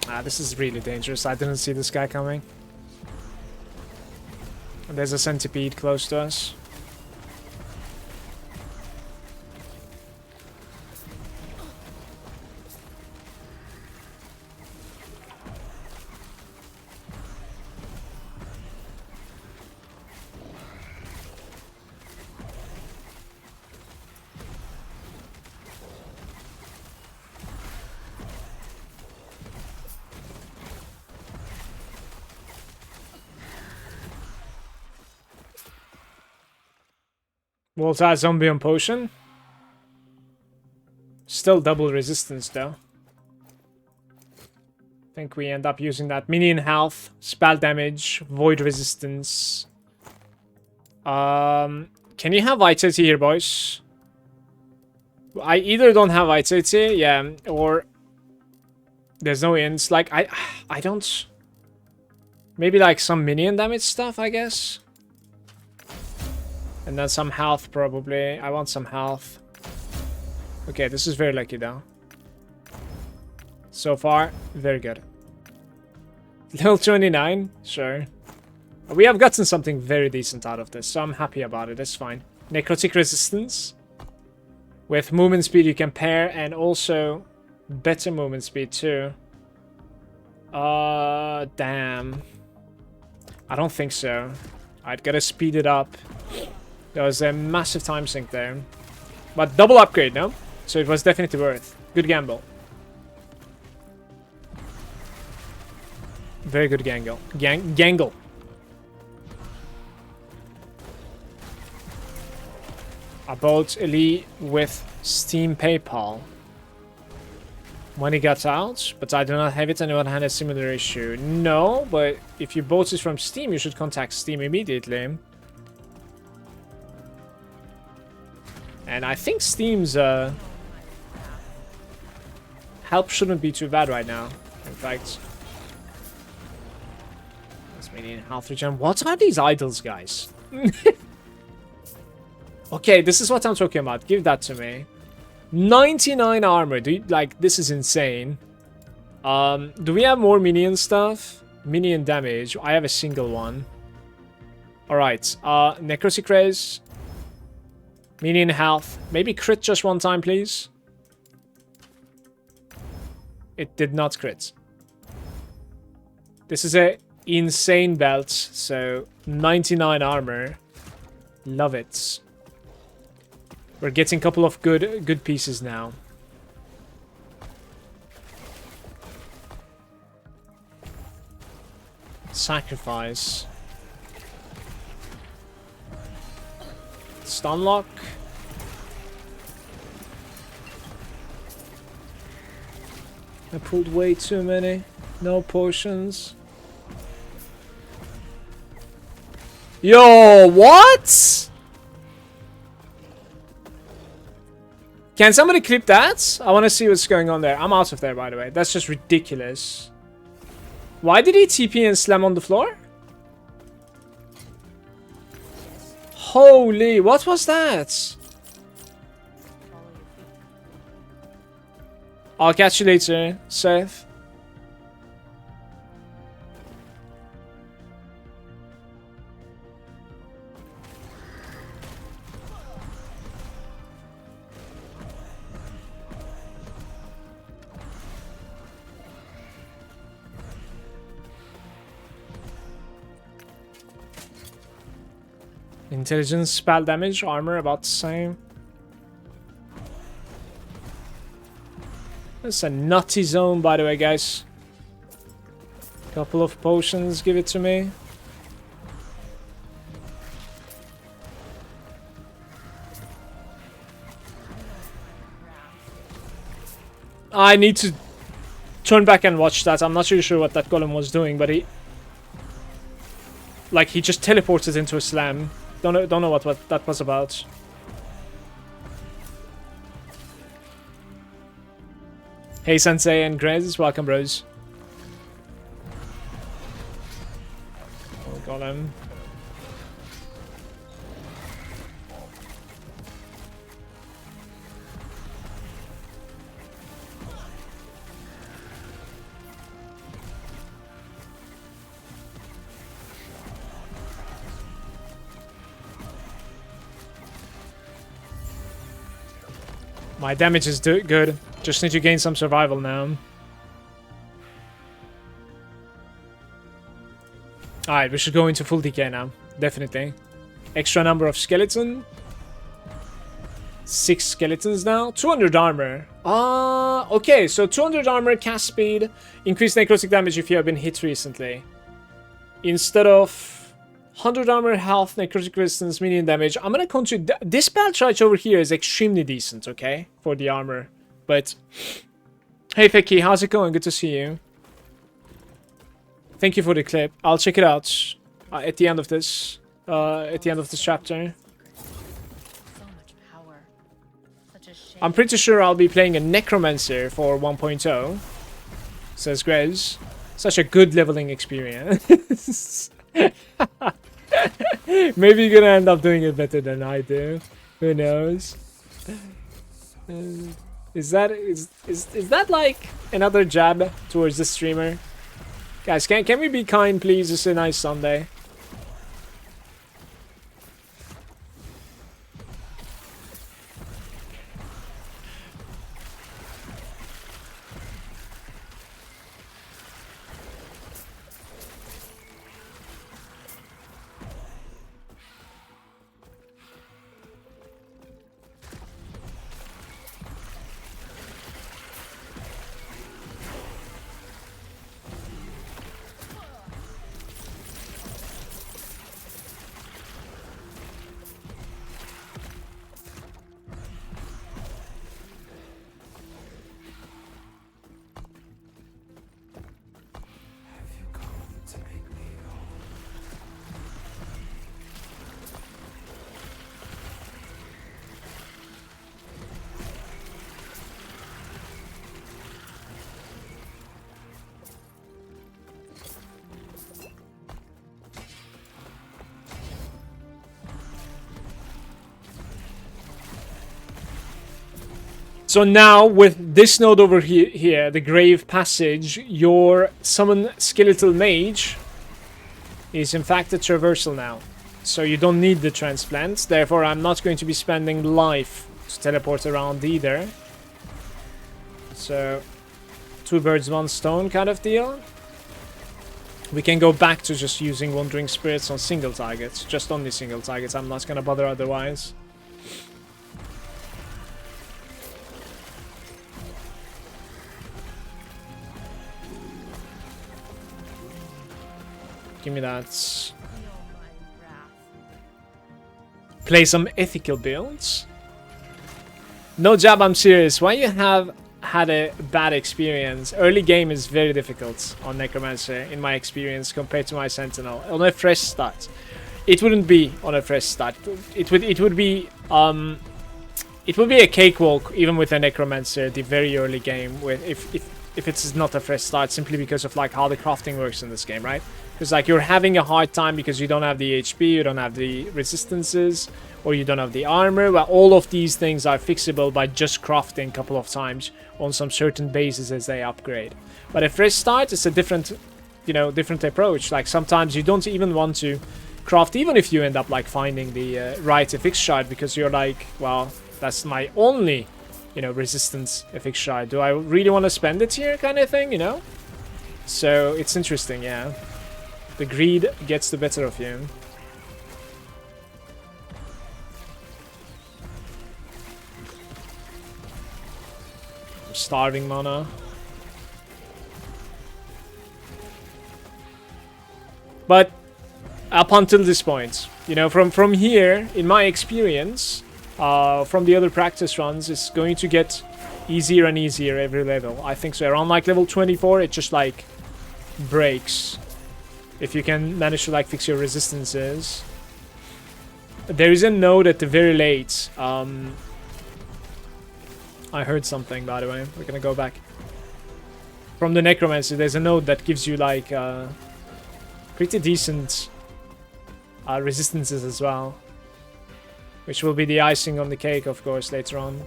Ah, this is really dangerous. I didn't see this guy coming. And there's a centipede close to us. Walter zombie on potion. Still double resistance though. I think we end up using that. Minion health, spell damage, void resistance. Can you have vitality here, boys? I either don't have vitality, yeah, or there's no ends. Like I don't. Maybe like some minion damage stuff, I guess. And then some health, probably. I want some health. Okay, this is very lucky, though. So far, very good. Level 29? Sure. We have gotten something very decent out of this, so I'm happy about it. It's fine. Necrotic resistance. With movement speed you can pair, and also better movement speed, too. Damn. I don't think so. I'd gotta speed it up. There was a massive time sink there. But double upgrade, no? So it was definitely worth. Good gamble. Very good gangle. Gangle. I bought Elite with Steam PayPal. Money got out, but I do not have it. Anyone had a similar issue? No, but if you bought it from Steam, you should contact Steam immediately. And I think Steam's help shouldn't be too bad right now. In fact, let's Minion health regen. What are these idols, guys? Okay, this is what I'm talking about. Give that to me. 99 armor. Do you, like, this is insane. Do we have more minion stuff? Minion damage. I have a single one. Alright. Necrotic raise. Minion health. Maybe crit just one time, please. It did not crit. This is a insane belt. So 99 armor. Love it. We're getting a couple of good pieces now. Sacrifice. Stun lock. I pulled way too many. No potions. Yo, what? Can somebody clip that? I want to see what's going on there. I'm out of there, by the way. That's just ridiculous. Why did he TP and slam on the floor? Holy, what was that? I'll catch you later, Seth. Intelligence, spell damage, armor about the same. It's a nutty zone, by the way, guys. Couple of potions, give it to me. I need to turn back and watch that. I'm not really sure what that golem was doing, but he just teleported into a slam. Don't know what that was about. Hey Sensei and Grez, welcome bros. Oh, golem. My damage is good. Just need to gain some survival now. Alright, we should go into full DK now. Definitely. Extra number of skeleton. 6 skeletons now. 200 armor. Okay, so 200 armor, cast speed, increased necrotic damage if you have been hit recently. Instead of 100 armor, health, necrotic resistance, minion damage. I'm gonna continue. This patch right over here is extremely decent, okay? For the armor. But, hey Feki, how's it going? Good to see you. Thank you for the clip. I'll check it out at the end of this. At the end of this chapter. So much power. Such a shame. I'm pretty sure I'll be playing a Necromancer for 1.0. Says Grez. Such a good leveling experience. Maybe you're gonna end up doing it better than I do. Who knows? Is that like another jab towards the streamer? Guys, can we be kind, please? It's a nice Sunday. So now, with this node over here, the Grave Passage, your Summon Skeletal Mage is in fact a traversal now. So you don't need the Transplant, therefore I'm not going to be spending life to teleport around either. So, 2 birds, 1 stone kind of deal. We can go back to just using Wandering Spirits on single targets, just only single targets, I'm not gonna bother otherwise. Give me that. Play some ethical builds. No jab, I'm serious. Why you have had a bad experience? Early game is very difficult on Necromancer, in my experience, compared to my Sentinel. On a fresh start, it wouldn't be on a fresh start. It would be a cakewalk even with a Necromancer. The very early game, with if it's not a fresh start, simply because of like how the crafting works in this game, right? Because like you're having a hard time because you don't have the HP, you don't have the resistances, or you don't have the armor. Well, all of these things are fixable by just crafting a couple of times on some certain bases as they upgrade. But a fresh start is a different, different approach. Like sometimes you don't even want to craft, even if you end up like finding the right FX shard, because you're like, well, that's my only, resistance FX shard. Do I really want to spend it here, kind of thing, So it's interesting, yeah. The greed gets the better of you. I'm starving mana. But up until this point, from here, in my experience, from the other practice runs, it's going to get easier and easier every level. I think so. Around like level 24, it just like breaks. If you can manage to like fix your resistances. There is a node at the very late. I heard something, by the way. We're gonna go back. From the Necromancer, there's a node that gives you like pretty decent resistances as well. Which will be the icing on the cake, of course, later on.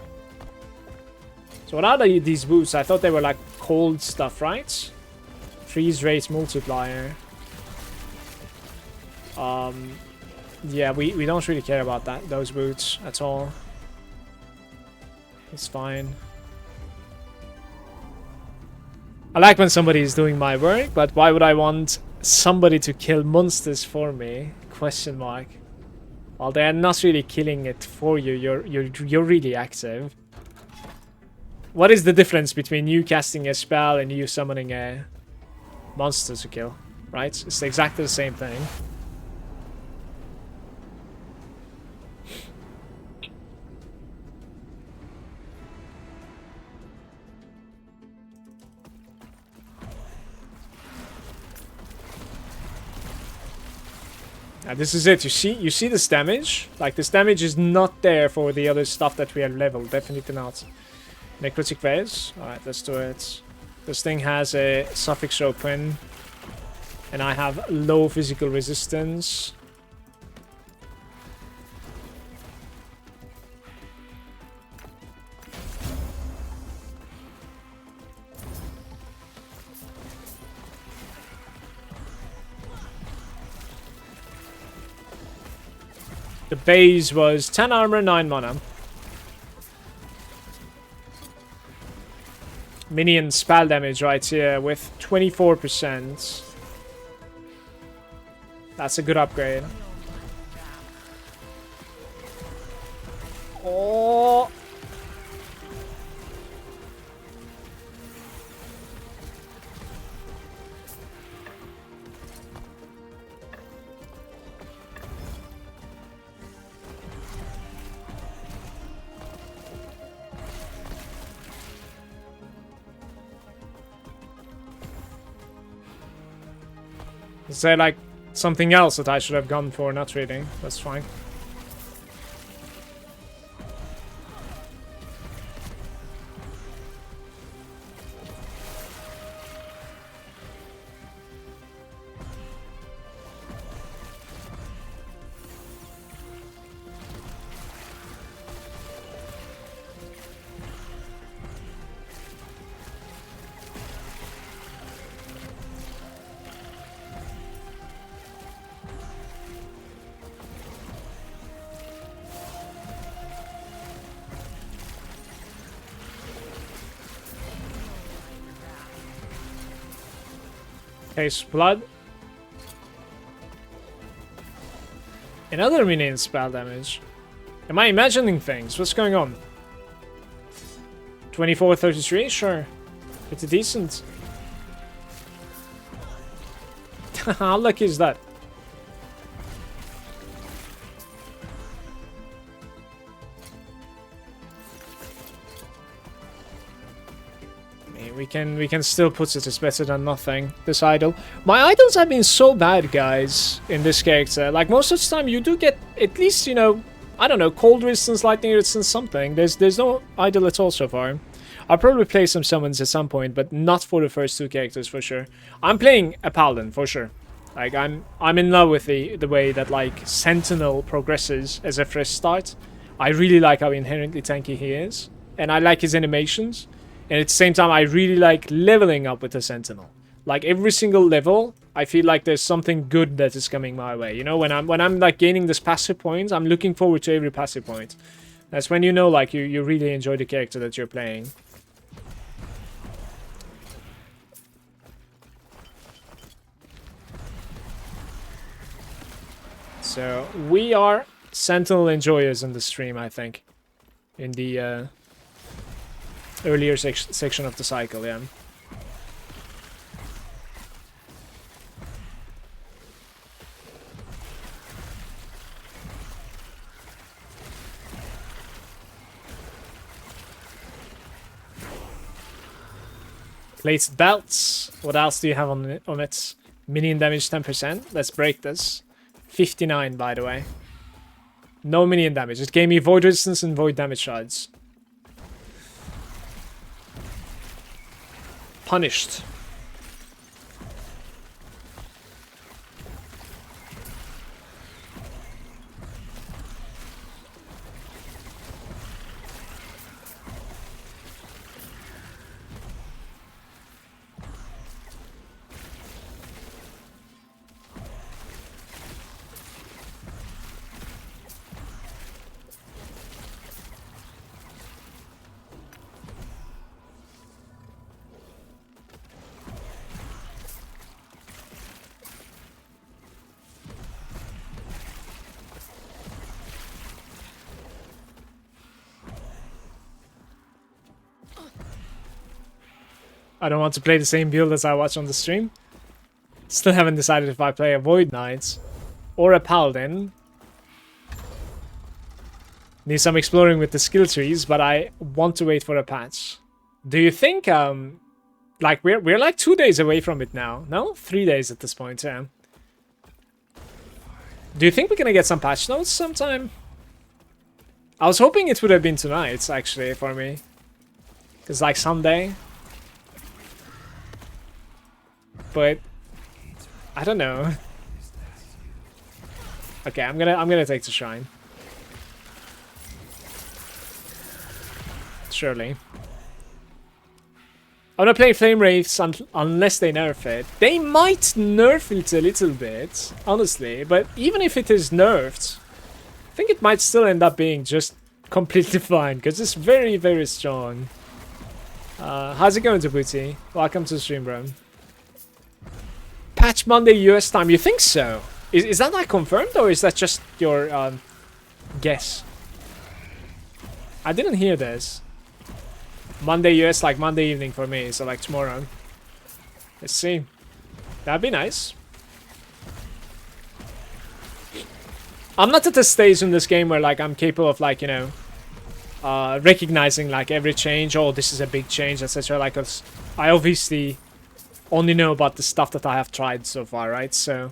So what are these boots? I thought they were like cold stuff, right? Freeze rate multiplier. Yeah, we don't really care about those boots at all. It's fine. I like when somebody is doing my work, but why would I want somebody to kill monsters for me? Question mark. Well, they're not really killing it for you. You're really active. What is the difference between you casting a spell and you summoning a monster to kill? Right? It's exactly the same thing. This is it. You see this damage? Like, this damage is not there for the other stuff that we have leveled. Definitely not. Necrotic Vase. Alright, let's do it. This thing has a suffix open. And I have low physical resistance. The base was 10 armor, 9 mana. Minion spell damage right here with 24%. That's a good upgrade. Oh! Is there like something else that I should have gone for? Not really. That's fine. Case blood. Another minion spell damage. Am I imagining things? What's going on? 24-33? Sure. Pretty decent. How lucky is that? We can still put it as better than nothing. This idol. My idols have been so bad, guys, in this character. Like, most of the time you do get at least, you know, I don't know, cold resistance, lightning resistance, something. There's no idol at all so far. I'll probably play some summons at some point, but not for the first two characters for sure. I'm playing a paladin for sure. Like, I'm in love with the way that like Sentinel progresses as a fresh start. I really like how inherently tanky he is, and I like his animations. And at the same time, I really like leveling up with the Sentinel. Like, every single level, I feel like there's something good that is coming my way. You know, when I'm like gaining this passive points, I'm looking forward to every passive point. That's when you know, like, you really enjoy the character that you're playing. So, we are Sentinel enjoyers in the stream, I think. In the earlier section of the cycle, yeah. Plated belts. What else do you have on it? Minion damage 10%. Let's break this. 59, by the way. No minion damage. It gave me void resistance and void damage shards. Punished. I don't want to play the same build as I watch on the stream. Still haven't decided if I play a Void Knight or a Paladin. Need some exploring with the skill trees, but I want to wait for a patch. Do you think like we're like 2 days away from it now? No? 3 days at this point, yeah. Do you think we're gonna get some patch notes sometime? I was hoping it would have been tonight, actually, for me. Cause like Sunday. But I don't know. Okay, I'm gonna take the shrine. Surely. I'm not playing Flame Wraiths unless they nerf it. They might nerf it a little bit, honestly. But even if it is nerfed, I think it might still end up being just completely fine. Because it's very, very strong. How's it going, Djibouti? Welcome to the stream, bro. Patch Monday US time. You think so? Is that like confirmed, or is that just your guess? I didn't hear this. Monday US, like Monday evening for me, so like tomorrow. Let's see. That'd be nice. I'm not at the stage in this game where like I'm capable of like, you know, recognizing like every change. Oh, this is a big change, etc. Like, I obviously only know about the stuff that I have tried so far, right? So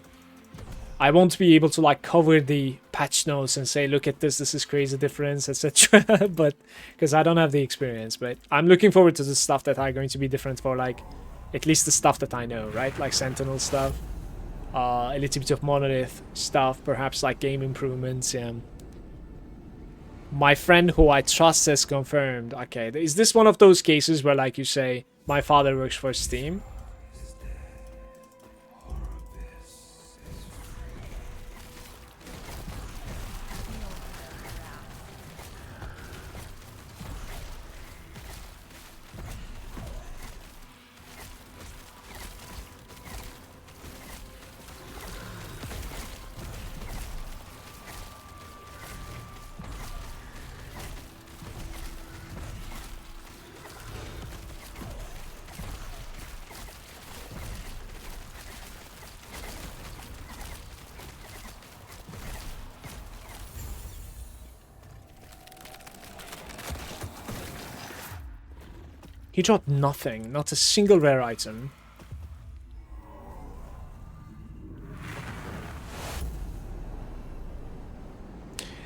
I won't be able to like cover the patch notes and say, look at this is crazy difference, etc. But because I don't have the experience. But I'm looking forward to the stuff that are going to be different for like at least the stuff that I know, right? Like Sentinel stuff, a little bit of Monolith stuff, perhaps like game improvements. My friend who I trust has confirmed. Okay, is this one of those cases where like you say, my father works for Steam? He dropped nothing, not a single rare item.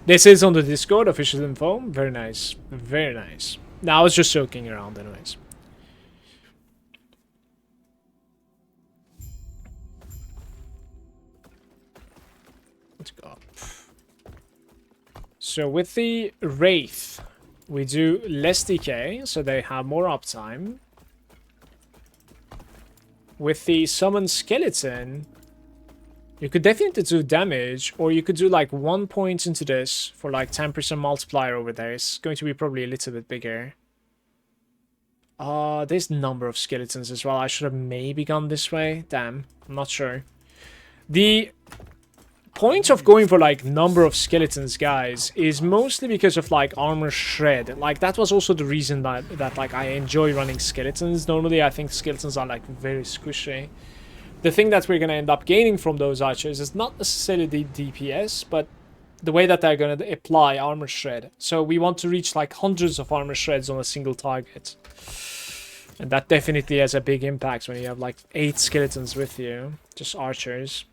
This is on the Discord, official info. Very nice. Very nice. Now I was just joking around anyways. Let's go up. So with the Wraith, we do less decay, so they have more uptime. With the Summon Skeleton, you could definitely do damage, or you could do like 1 point into this for like 10% multiplier over there. It's going to be probably a little bit bigger. There's a number of skeletons as well. I should have maybe gone this way. Damn, I'm not sure. The point of going for like number of skeletons, guys, is mostly because of like armor shred. Like that was also the reason that like I enjoy running skeletons. Normally I think skeletons are like very squishy. The thing that we're gonna end up gaining from those archers is not necessarily the DPS, but the way that they're gonna apply armor shred. So we want to reach like hundreds of armor shreds on a single target. And that definitely has a big impact when you have like 8 skeletons with you. Just archers.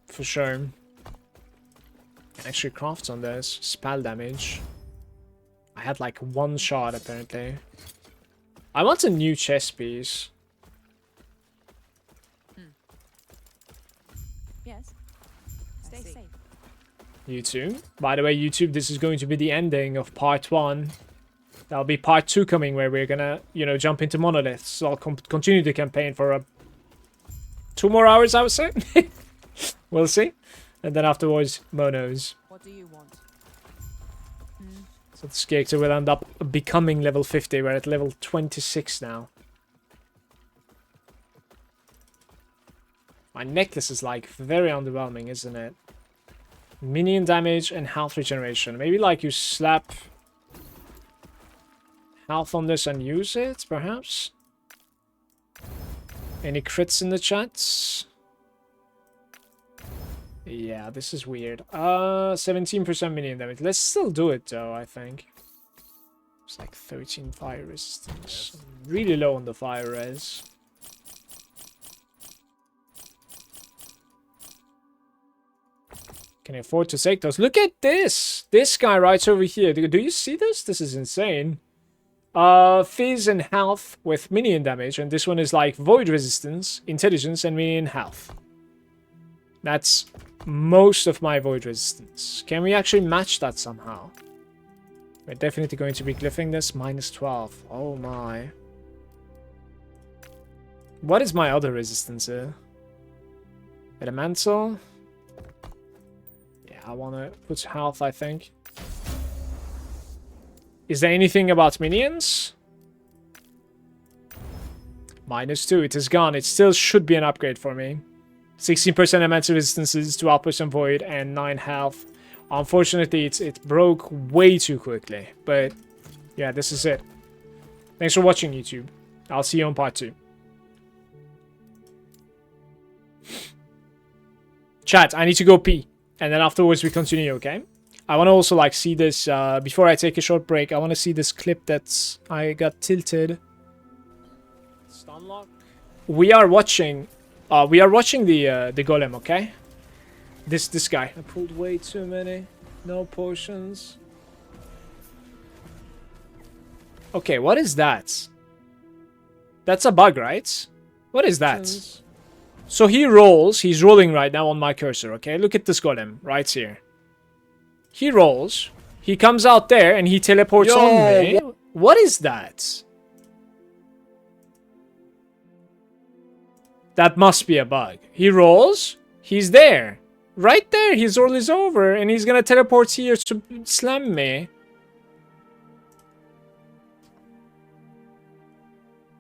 For sure. Actually craft on this. Spell damage. I had like 1 shot apparently. I want a new chest piece. Yes. Stay safe. YouTube. By the way, YouTube, this is going to be the ending of part 1. There'll be part 2 coming where we're gonna, you know, jump into monoliths. So I'll continue the campaign for 2 more hours, I would say. We'll see. And then afterwards, monos. What do you want? So this character will end up becoming level 50. We're at level 26 now. My necklace is like very underwhelming, isn't it? Minion damage and health regeneration. Maybe like you slap health on this and use it, perhaps? Any crits in the chats? Yeah, this is weird. 17% minion damage. Let's still do it though, I think. It's like 13 fire resistance. Really low on the fire res. Can I afford to take those? Look at this! This guy right over here. Do you see this? This is insane. Fizz and health with minion damage. And this one is like void resistance, intelligence, and minion health. That's most of my void resistance. Can we actually match that somehow? We're definitely going to be glyphing this. Minus 12. Oh my. What is my other resistance here? Elemental. Yeah, I want to put health, I think. Is there anything about minions? Minus 2. It is gone. It still should be an upgrade for me. 16% elemental resistances, 12% void, and 9 health. Unfortunately, it broke way too quickly. But yeah, this is it. Thanks for watching, YouTube. I'll see you on part 2. Chat, I need to go pee. And then afterwards we continue, okay? I want to also like see this, before I take a short break, I want to see this clip that's I got tilted. Stunlock. We are watching the golem, okay? This guy. I pulled way too many. No potions. Okay, what is that? That's a bug, right? What is that? So he rolls. He's rolling right now on my cursor, okay? Look at this golem right here. He rolls. He comes out there and he teleports on me. What is that? That must be a bug. He rolls. He's there. Right there. His roll is over. And he's gonna teleport here to slam me.